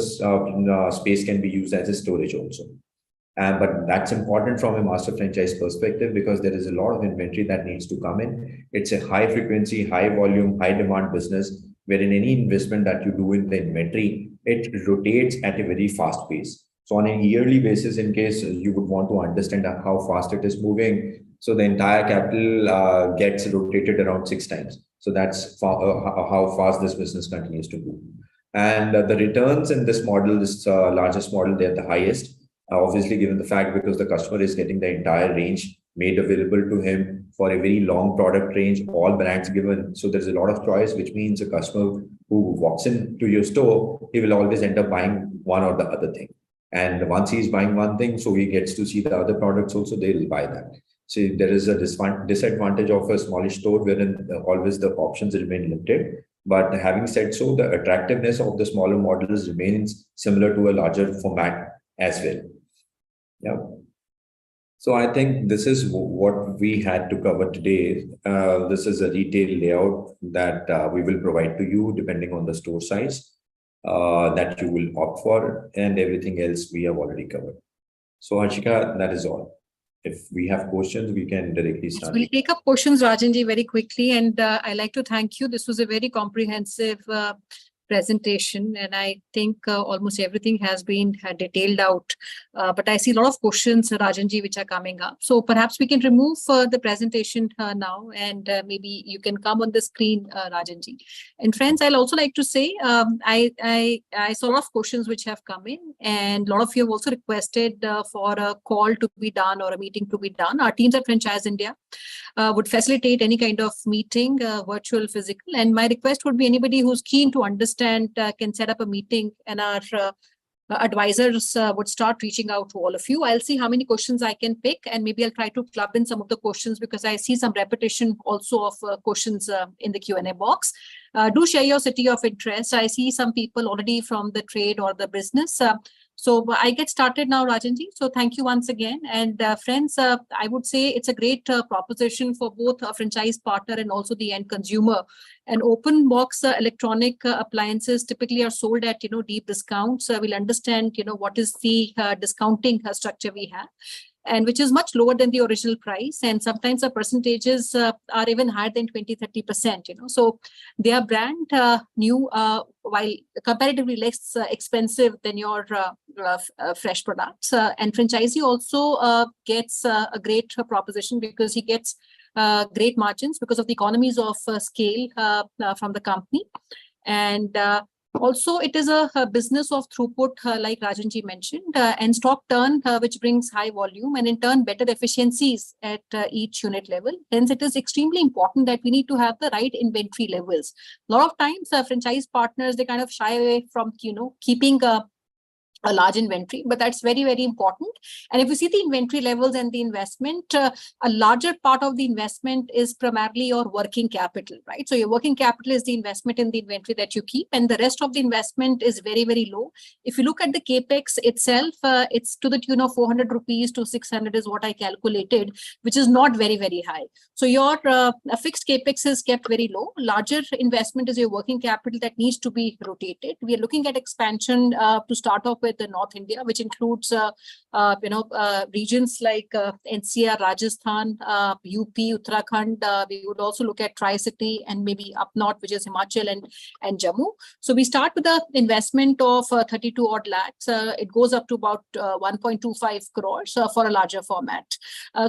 space can be used as a storage also. But that's important from a master franchise perspective, because there is a lot of inventory that needs to come in. It's a high frequency, high volume, high demand business, wherein any investment that you do in the inventory, it rotates at a very fast pace. So on a yearly basis, in case you would want to understand how fast it is moving, so the entire capital gets rotated around 6 times. So that's how fast this business continues to move. And the returns in this model, this largest model, they're the highest. Obviously, given the fact because the customer is getting the entire range made available to him for a very long product range, all brands given. So there's a lot of choice, which means a customer who walks into your store, he will always end up buying one or the other thing. And once he's buying one thing, so he gets to see the other products also, they will buy that. So there is a disadvantage of a smallish store wherein always the options remain limited. But having said so, the attractiveness of the smaller models remains similar to a larger format as well. Yeah. So I think this is what we had to cover today. This is a retail layout that we will provide to you depending on the store size that you will opt for, and everything else we have already covered. So Harshika, that is all. If we have questions, we can directly start. We'll take up questions, Rajanji, very quickly. And I'd like to thank you. This was a very comprehensive presentation, and I think almost everything has been detailed out. But I see a lot of questions, Rajanji, which are coming up. So perhaps we can remove the presentation now, and maybe you can come on the screen, Rajanji. And friends, I'll also like to say, I saw a lot of questions which have come in, and a lot of you have also requested for a call to be done or a meeting to be done. Our teams at Franchise India would facilitate any kind of meeting, virtual, physical. And my request would be anybody who's keen to understand can set up a meeting, and our advisors would start reaching out to all of you. I'll see how many questions I can pick, and maybe I'll try to club in some of the questions because I see some repetition also of questions in the Q&A box. Do share your city of interest. I see some people already from the trade or the business. So I get started now, Rajanji. So thank you once again. And friends, I would say it's a great proposition for both a franchise partner and also the end consumer. And open box electronic appliances typically are sold at, deep discounts. We'll understand, what is the discounting structure we have, and which is much lower than the original price. And sometimes the percentages are even higher than 20-30%, So they are brand new, while comparatively less expensive than your fresh products. And franchisee also gets a great proposition because he gets great margins because of the economies of scale from the company. And Also, it is a business of throughput, like Rajanji mentioned, and stock turn, which brings high volume and in turn better efficiencies at each unit level. Hence, it is extremely important that we need to have the right inventory levels. A lot of times, franchise partners, they kind of shy away from, keeping a large inventory, but that's very, very important. And if you see the inventory levels and the investment, a larger part of the investment is primarily your working capital, right? So your working capital is the investment in the inventory that you keep, and the rest of the investment is very, very low. If you look at the capex itself, it's to the tune of 400 rupees to 600 is what I calculated, which is not very, very high. So your fixed capex is kept very low. Larger investment is your working capital that needs to be rotated. We are looking at expansion to start off with the North India, which includes regions like NCR, Rajasthan, UP, Uttarakhand. We would also look at Tri-City and maybe up north, which is Himachal and Jammu. So we start with the investment of 32 odd lakhs. It goes up to about 1.25 crores for a larger format.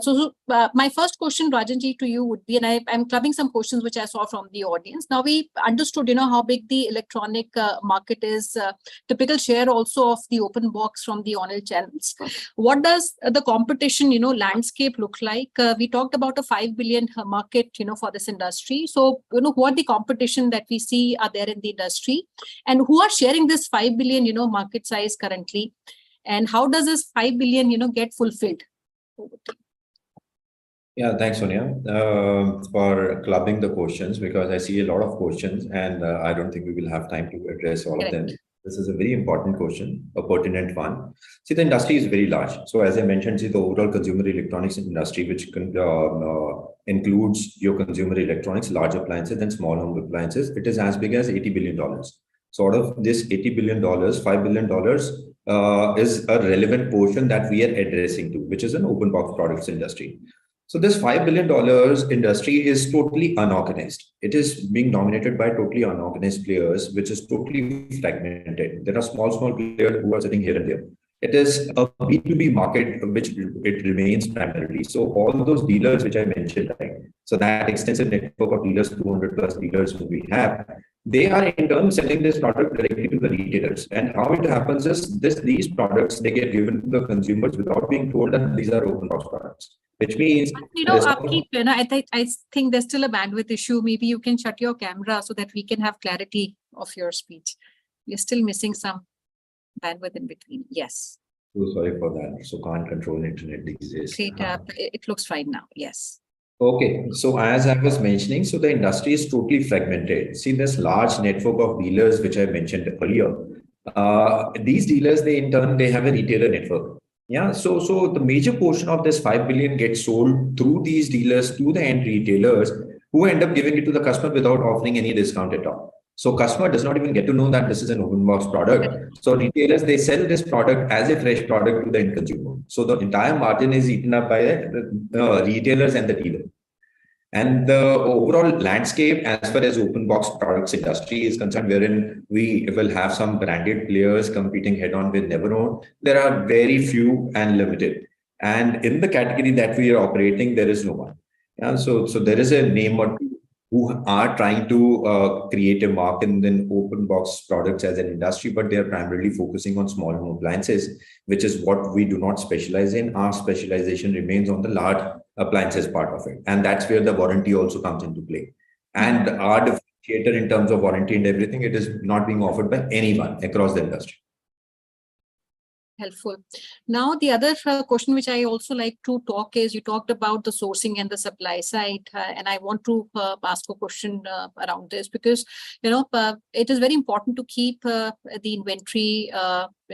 So my first question, Rajanji, to you would be, and I'm clubbing some questions which I saw from the audience. Now we understood, how big the electronic market is, typical share also of the open box from the online channels. What does the competition, landscape look like? We talked about a 5 billion market, for this industry. So, who are the competition that we see are there in the industry, and who are sharing this 5 billion, market size currently, and how does this 5 billion, get fulfilled? Yeah, thanks, Sonia, for clubbing the questions, because I see a lot of questions and I don't think we will have time to address all of them. This is a very important question, a pertinent one. See, the industry is very large. So as I mentioned, see, the overall consumer electronics industry, which includes your consumer electronics, large appliances and small home appliances, it is as big as $80 billion. So out of this $80 billion, $5 billion is a relevant portion that we are addressing to, which is an open box products industry. So this $5 billion industry is totally unorganized. It is being dominated by totally unorganized players, which is totally fragmented. There are small players who are sitting here and there. It is a B2B market, which it remains primarily. So all those dealers which I mentioned, right? So that extensive network of dealers, 200 plus dealers we have, they are in turn selling this product directly to the retailers. And how it happens is these products, they get given to the consumers without being told that these are open box products. Which means, I think there's still a bandwidth issue. Maybe you can shut your camera so that we can have clarity of your speech. We're still missing some bandwidth in between. Yes. So sorry for that. So can't control internet these days. Great. It looks fine now. Yes. Okay. So as I was mentioning, so the industry is totally fragmented. See, this large network of dealers, which I mentioned earlier, these dealers, they in turn, they have a retailer network. Yeah, so the major portion of this 5 billion gets sold through these dealers to the end retailers, who end up giving it to the customer without offering any discount at all. So customer does not even get to know that this is an open box product. So retailers, they sell this product as a fresh product to the end consumer. So the entire margin is eaten up by the retailers and the dealer. And the overall landscape as far as open box products industry is concerned, wherein we will have some branded players competing head on with Neverowned, there are very few and limited. And in the category that we are operating, there is no one. And so there is a name or two who are trying to create a mark in open box products as an industry, but they are primarily focusing on small home appliances, which is what we do not specialize in. Our specialization remains on the large appliances part of it. And that's where the warranty also comes into play. And our differentiator in terms of warranty and everything, it is not being offered by anyone across the industry. Helpful. Now, the other question which I also like to talk is, you talked about the sourcing and the supply side, and I want to ask a question around this, because it is very important to keep the inventory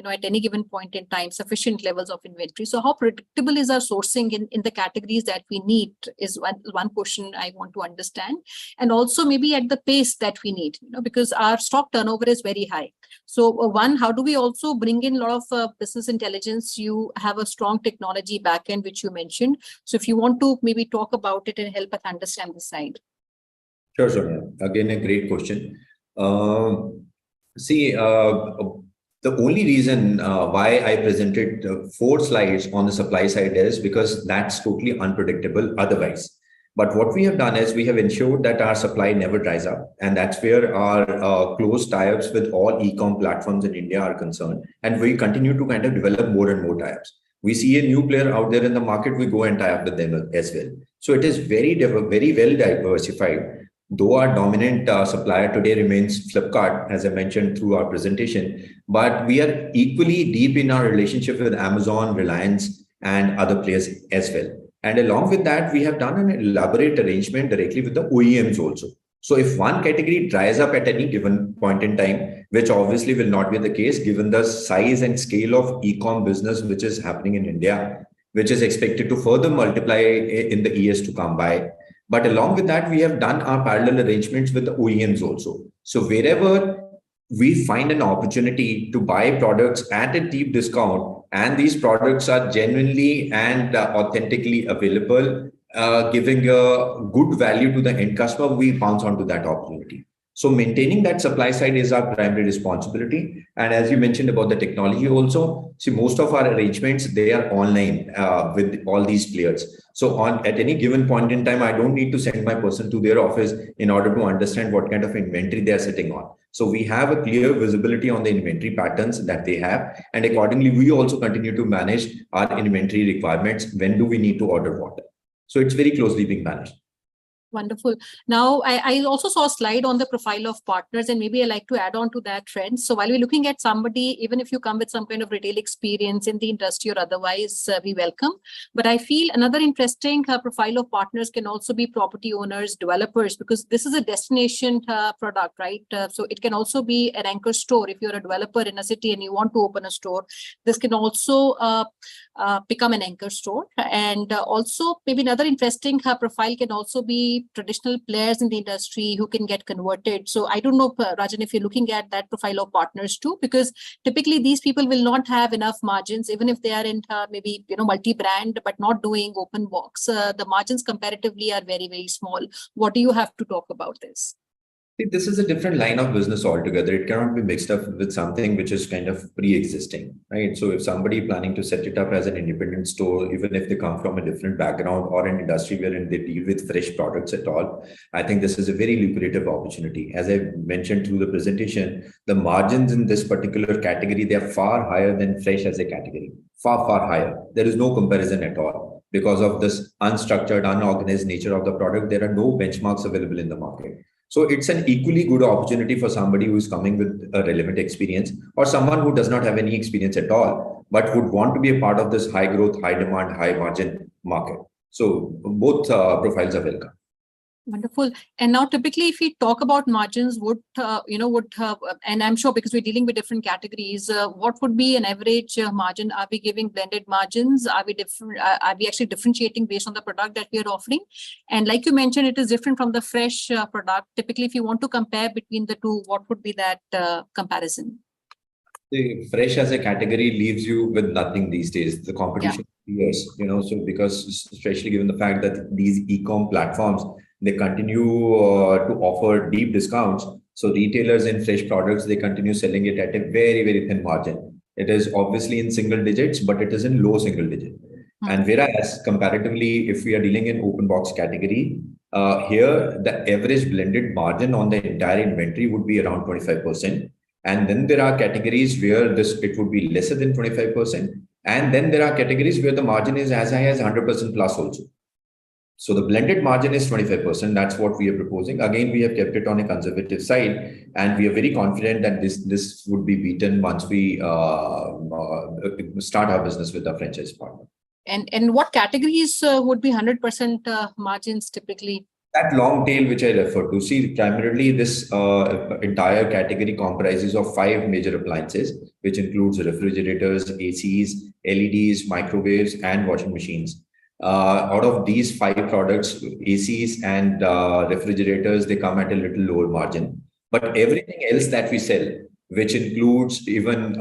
at any given point in time, sufficient levels of inventory. So how predictable is our sourcing in the categories that we need is one question I want to understand. And also maybe at the pace that we need, because our stock turnover is very high. So one, how do we also bring in a lot of business intelligence? You have a strong technology backend, which you mentioned. So if you want to maybe talk about it and help us understand the side. Sure, Sonia. Again, a great question. The only reason why I presented 4 slides on the supply side is because that's totally unpredictable otherwise. But what we have done is we have ensured that our supply never dries up. And that's where our close tie-ups with all e-com platforms in India are concerned. And we continue to kind of develop more and more tie-ups. We see a new player out there in the market, we go and tie up with them as well. So it is very well diversified. Though our dominant supplier today remains Flipkart, as I mentioned through our presentation, but we are equally deep in our relationship with Amazon, Reliance, and other players as well. And along with that, we have done an elaborate arrangement directly with the OEMs also. So if one category dries up at any given point in time, which obviously will not be the case given the size and scale of e-com business which is happening in India, which is expected to further multiply in the years to come by. But along with that, we have done our parallel arrangements with the OEMs also. So wherever we find an opportunity to buy products at a deep discount, and these products are genuinely and authentically available, giving a good value to the end customer, we bounce onto that opportunity. So maintaining that supply side is our primary responsibility. And as you mentioned about the technology also, see, most of our arrangements, they are online with all these players. So at any given point in time, I don't need to send my person to their office in order to understand what kind of inventory they are sitting on. So we have a clear visibility on the inventory patterns that they have. And accordingly, we also continue to manage our inventory requirements. When do we need to order what? So it's very closely being managed. Wonderful. Now, I also saw a slide on the profile of partners, and maybe I like to add on to that, friends. So while we're looking at somebody, even if you come with some kind of retail experience in the industry or otherwise, we welcome. But I feel another interesting profile of partners can also be property owners, developers, because this is a destination product, right? So it can also be an anchor store. If you're a developer in a city and you want to open a store, this can also become an anchor store. And also maybe another interesting profile can also be traditional players in the industry who can get converted. So I don't know, Rajan, if you're looking at that profile of partners too, because typically these people will not have enough margins, even if they are in maybe, multi-brand, but not doing open box. The margins comparatively are very, very small. What do you have to talk about this? This is a different line of business altogether. It cannot be mixed up with something which is kind of pre-existing, right? So if somebody planning to set it up as an independent store, even if they come from a different background or an industry wherein they deal with fresh products at all, I think this is a very lucrative opportunity. As I mentioned through the presentation, the margins in this particular category, they are far higher than fresh as a category, far, far higher. There is no comparison at all. Because of this unstructured, unorganized nature of the product, there are no benchmarks available in the market. So it's an equally good opportunity for somebody who is coming with a relevant experience or someone who does not have any experience at all, but would want to be a part of this high growth, high demand, high margin market. So both profiles are welcome. Wonderful. And now typically if we talk about margins, and I'm sure because we're dealing with different categories, what would be an average margin? Are we giving blended margins? Are we actually differentiating based on the product that we are offering? And like you mentioned, it is different from the fresh product. Typically, if you want to compare between the two, what would be that comparison? The fresh as a category leaves you with nothing these days. The competition is fierce, so because especially given the fact that these e-com platforms, they continue to offer deep discounts. So retailers in fresh products, they continue selling it at a very, very thin margin. It is obviously in single digits, but it is in low single digit. And whereas comparatively, if we are dealing in open box category, here the average blended margin on the entire inventory would be around 25%. And then there are categories where it would be lesser than 25%. And then there are categories where the margin is as high as 100% plus also. So the blended margin is 25%. That's what we are proposing. Again, we have kept it on a conservative side, and we are very confident that this would be beaten once we start our business with our franchise partner. And what categories would be 100% margins typically? That long tail which I referred to. See, primarily this entire category comprises of 5 major appliances, which includes refrigerators, ACs, LEDs, microwaves, and washing machines. Out of these 5 products, ACs and refrigerators, they come at a little lower margin. But everything else that we sell, which includes even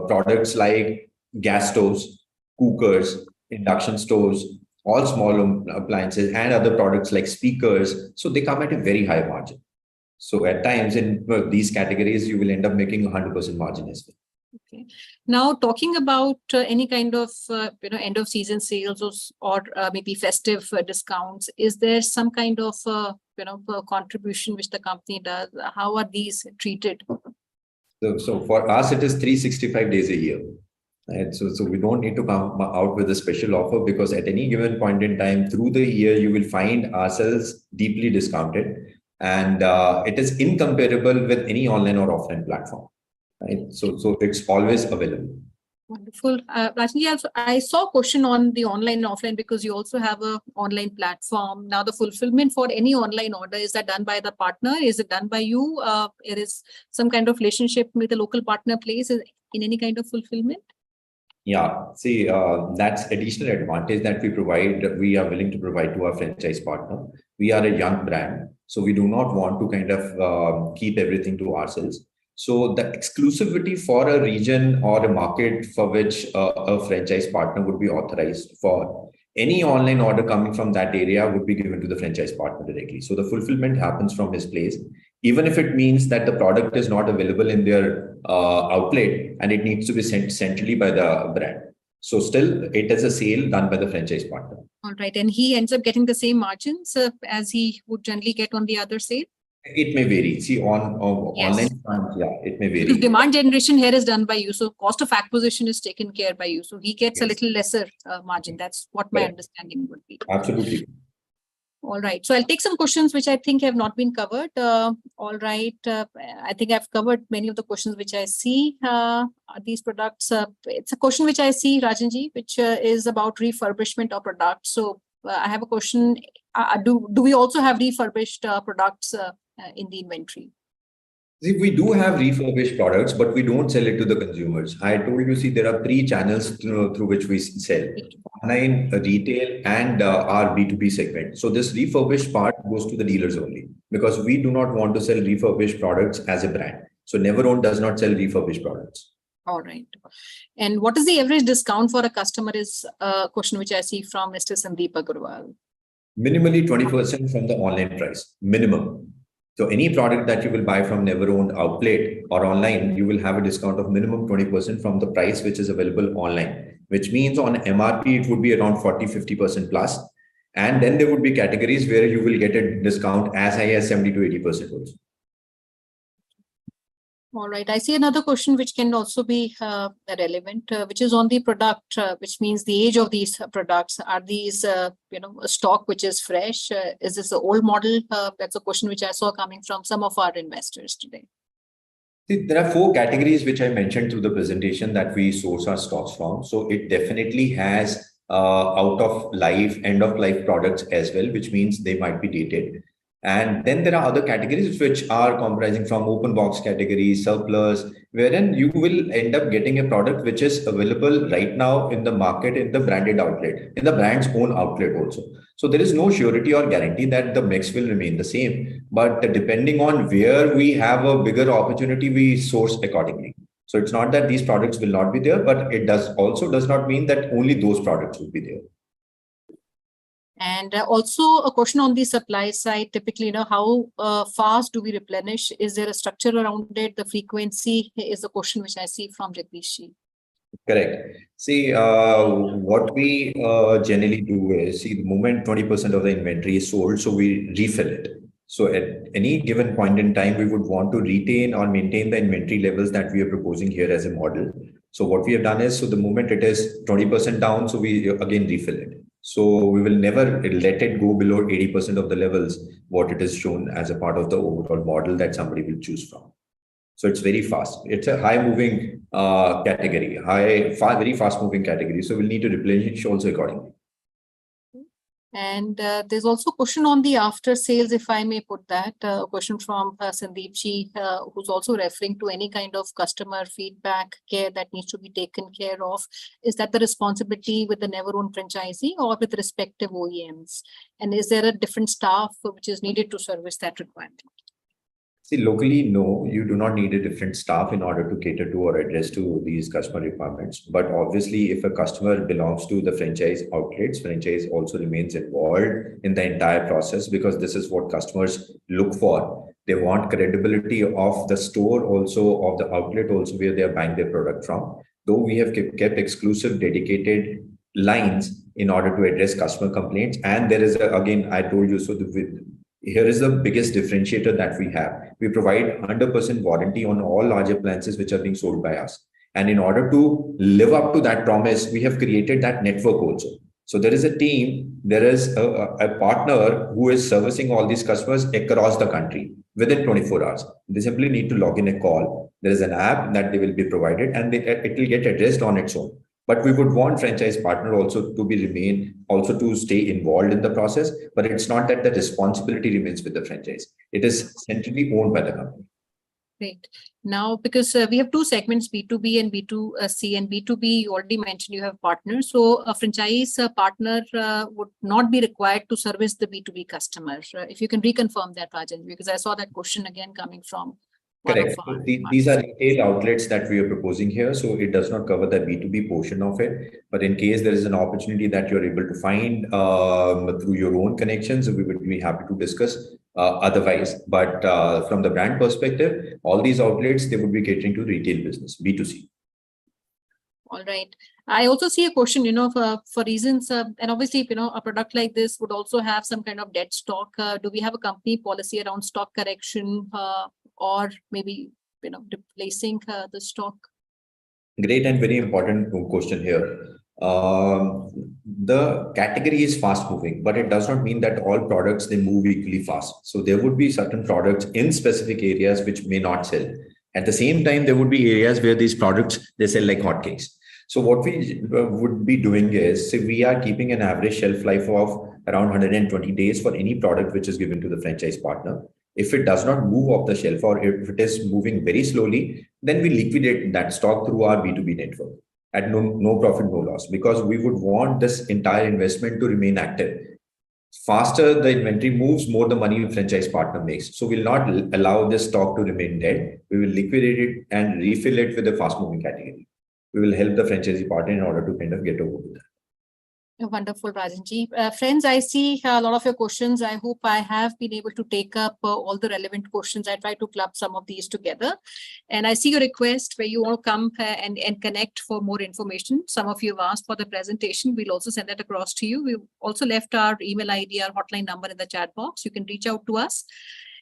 products like gas stoves, cookers, induction stoves, all small appliances, and other products like speakers, so they come at a very high margin. So at times in these categories, you will end up making 100% margin as well. Okay. Now, talking about any kind of end of season sales or maybe festive discounts, is there some kind of contribution which the company does? How are these treated? So for us, it is 365 days a year. Right? So we don't need to come out with a special offer, because at any given point in time through the year, you will find ourselves deeply discounted, and it is incomparable with any online or offline platform. Right? So it's always available. Wonderful. Rajni, I saw a question on the online and offline, because you also have a online platform. Now, the fulfillment for any online order, is that done by the partner? Is it done by you? It is some kind of relationship with a local partner place in any kind of fulfillment? Yeah, see, that's additional advantage that we provide. We are willing to provide to our franchise partner. We are a young brand, so we do not want to kind of keep everything to ourselves. So the exclusivity for a region or a market for which a franchise partner would be authorized for any online order coming from that area would be given to the franchise partner directly. So the fulfillment happens from his place, even if it means that the product is not available in their outlet and it needs to be sent centrally by the brand. So still, it is a sale done by the franchise partner. All right. And he ends up getting the same margins as he would generally get on the other sale? It may vary. See, on Yes. online front, yeah, it may Because vary. demand generation here is done by you. So cost of acquisition is taken care by you. So he gets a Yes. little lesser margin. That's what my Correct. understanding would be. Absolutely. All right. So I'll take some questions which I think have not been covered. All right. I think I've covered many of the questions which I see. Are these products? It's a question which I see, Rajanji, which is about refurbishment of products. So I have a question. Do we also have refurbished products in the inventory? See, we do have refurbished products, but we don't sell it to the consumers. I told you, see, there are three channels through which we sell: online, retail, and our B2B segment. So this refurbished part goes to the dealers only, because we do not want to sell refurbished products as a brand. So Neverowned does not sell refurbished products. All right. And what is the average discount for a customer is a question which I see from Mr. Sandeep Agarwal. Minimally 20% from the online price, minimum. So any product that you will buy from Neverowned outlet or online, you will have a discount of minimum 20% from the price which is available online, which means on MRP, it would be around 40-50% plus. And then there would be categories where you will get a discount as high as 70 to 80% also. All right. I see another question which can also be relevant, which is on the product, which means the age of these products. Are these, a stock which is fresh? Is this an old model? That's a question which I saw coming from some of our investors today. See, there are 4 categories which I mentioned through the presentation that we source our stocks from. So it definitely has out of life, end of life products as well, which means they might be dated. And then there are other categories which are comprising from open box categories, surplus, wherein you will end up getting a product which is available right now in the market, in the branded outlet, in the brand's own outlet also. So there is no surety or guarantee that the mix will remain the same, but depending on where we have a bigger opportunity, we source accordingly. So it's not that these products will not be there, but it does not mean that only those products will be there. And also a question on the supply side, typically, how fast do we replenish? Is there a structure around it? The frequency is the question which I see from Jagdish. Correct. See, what we generally do is, see, the moment 20% of the inventory is sold, so we refill it. So at any given point in time, we would want to retain or maintain the inventory levels that we are proposing here as a model. So what we have done is, so the moment it is 20% down, so we again refill it. So we will never let it go below 80% of the levels, what it is shown as a part of the overall model that somebody will choose from. So it's very fast. It's a high moving category, very fast moving category. So we'll need to replenish also accordingly. And there's also a question on the after sales, if I may put that, a question from Sandeep Ji, who's also referring to any kind of customer feedback care that needs to be taken care of. Is that the responsibility with the Neverowned franchisee or with respective OEMs? And is there a different staff which is needed to service that requirement? See, locally, no, you do not need a different staff in order to cater to or address to these customer requirements. But obviously, if a customer belongs to the franchise outlets, franchise also remains involved in the entire process, because this is what customers look for. They want credibility of the store also, of the outlet also, where they are buying their product from. Though we have kept exclusive dedicated lines in order to address customer complaints. And there is, again, I told you, so here is the biggest differentiator that we have. We provide 100% warranty on all large appliances which are being sold by us. And in order to live up to that promise, we have created that network also. So there is a team, there is a partner who is servicing all these customers across the country within 24 hours. They simply need to log in a call. There is an app that they will be provided, and it will get addressed on its own. But we would want franchise partner also to to stay involved in the process. But it's not that the responsibility remains with the franchise. It is centrally owned by the company. Great. Now, because we have two segments, B2B and B2C, and B2B, you already mentioned you have partners. So a franchise partner would not be required to service the B2B customers. If you can reconfirm that, Rajan, because I saw that question again coming from correct. So these are retail outlets that we are proposing here. So it does not cover the B2B portion of it. But in case there is an opportunity that you're able to find through your own connections, we would be happy to discuss otherwise. But from the brand perspective, all these outlets, they would be catering to retail business, B2C. All right. I also see a question, for reasons, and obviously, a product like this would also have some kind of dead stock. Do we have a company policy around stock correction or maybe, replacing the stock? Great and very important question here. The category is fast moving, but it does not mean that all products, they move equally fast. So there would be certain products in specific areas which may not sell. At the same time, there would be areas where these products, they sell like hotcakes. So what we would be doing is, we are keeping an average shelf life of around 120 days for any product which is given to the franchise partner. If it does not move off the shelf, or if it is moving very slowly, then we liquidate that stock through our B2B network at no profit, no loss, because we would want this entire investment to remain active. Faster the inventory moves, more the money the franchise partner makes. So we'll not allow this stock to remain dead. We will liquidate it and refill it with a fast moving category. We will help the franchisee partner in order to kind of get over with that. Wonderful, Rajanji. Friends, I see a lot of your questions. I hope I have been able to take up all the relevant questions. I try to club some of these together. And I see your request where you want to come and connect for more information. Some of you have asked for the presentation. We'll also send that across to you. We've also left our email ID, our hotline number in the chat box. You can reach out to us.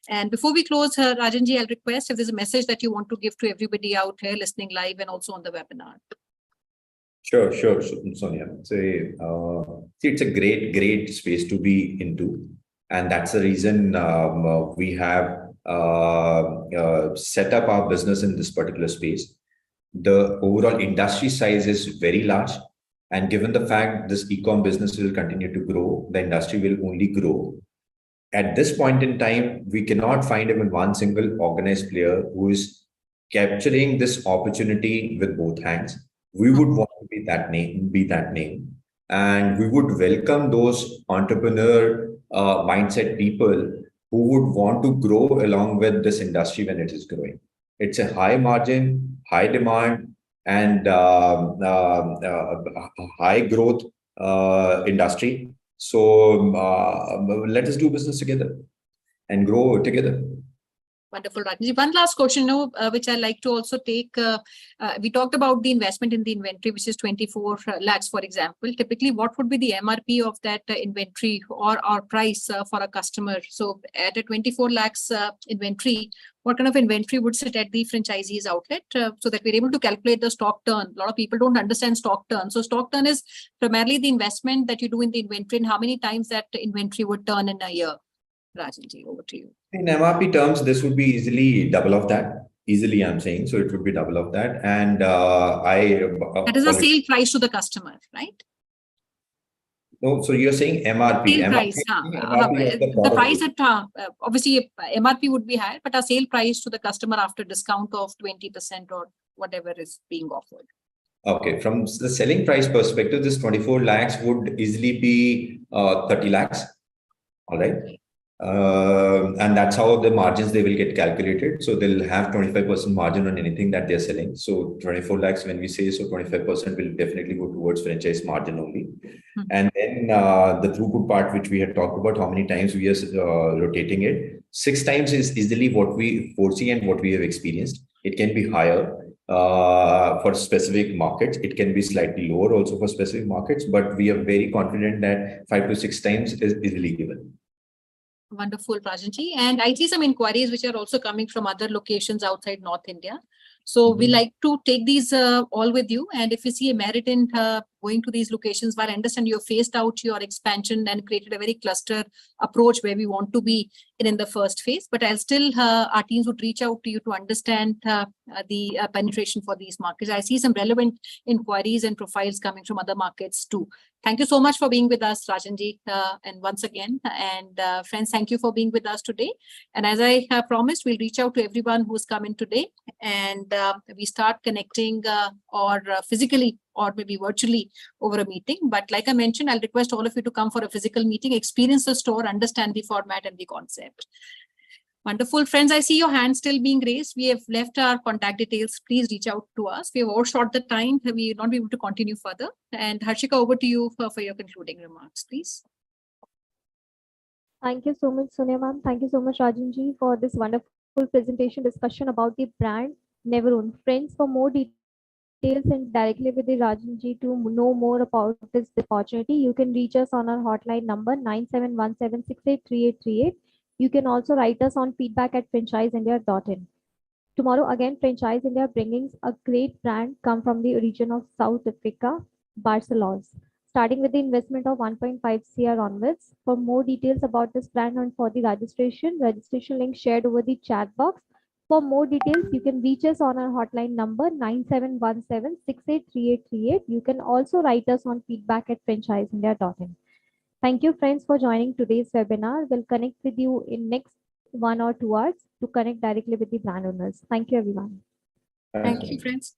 And before we close, Rajanji, I'll request if there's a message that you want to give to everybody out here listening live and also on the webinar. Sure, Sonia. See, it's a great space to be into. And that's the reason we have set up our business in this particular space. The overall industry size is very large. And given the fact this e-com business will continue to grow, the industry will only grow. At this point in time, we cannot find even one single organized player who is capturing this opportunity with both hands. We would want to be that name, and we would welcome those entrepreneur mindset people who would want to grow along with this industry when it is growing. It's a high margin, high demand, and high growth industry. So let us do business together and grow together. Wonderful, Rajanji. One last question, which I like to also take. We talked about the investment in the inventory, which is 24 lakhs, for example. Typically, what would be the MRP of that inventory or price for a customer? So at a 24 lakhs inventory, what kind of inventory would sit at the franchisee's outlet so that we're able to calculate the stock turn? A lot of people don't understand stock turn. So stock turn is primarily the investment that you do in the inventory and how many times that inventory would turn in a year. Rajanji, over to you. In MRP terms, this would be easily double of that. Easily, I'm saying. So it would be double of that. And that is a sale price to the customer, right? No, so you're saying MRP. Sale price, the price at obviously MRP would be higher, but a sale price to the customer after discount of 20% or whatever is being offered. Okay, from the selling price perspective, this 24 lakhs would easily be 30 lakhs. All right. And that's how the margins they will get calculated. So they'll have 25% margin on anything that they're selling. So 24 lakhs when we say, so 25% will definitely go towards franchise margin only. And then the throughput part, which we had talked about, how many times we are rotating it. 6 times is easily what we foresee and what we have experienced. It can be higher for specific markets. It can be slightly lower also for specific markets, but we are very confident that 5 to 6 times is easily given. Wonderful, Prajanji. And I see some inquiries which are also coming from other locations outside North India. So we like to take these all with you. And if you see a merit in going to these locations, while I understand you have phased out your expansion and created a very cluster approach where we want to be in the first phase, but I'll still, our teams would reach out to you to understand the penetration for these markets. I see some relevant inquiries and profiles coming from other markets too. Thank you so much for being with us, Rajanji, and once again. And friends, thank you for being with us today. And as I promised, we'll reach out to everyone who's come in today, and we start connecting or physically or maybe virtually over a meeting. But like I mentioned, I'll request all of you to come for a physical meeting, experience the store, understand the format and the concept. Wonderful. Friends, I see your hand still being raised. We have left our contact details. Please reach out to us. We have overshot the time. We will not be able to continue further. And Harshika, over to you for your concluding remarks, please. Thank you so much, Sonia ma'am. Thank you so much, Rajanji, for this wonderful presentation discussion about the brand Neverowned. Friends, for more details and directly with the Rajanji to know more about this opportunity, you can reach us on our hotline number 9717683838. You can also write us on feedback@franchiseindia.in. Tomorrow again, Franchise India bringing a great brand come from the region of South Africa, Barcelona, starting with the investment of 1.5 CR onwards. For more details about this brand and for the registration link shared over the chat box. For more details, you can reach us on our hotline number 9717683838. You can also write us on feedback@franchiseindia.in. Thank you, friends, for joining today's webinar. We'll connect with you in next 1 or 2 hours to connect directly with the brand owners. Thank you, everyone. Thank you, friends.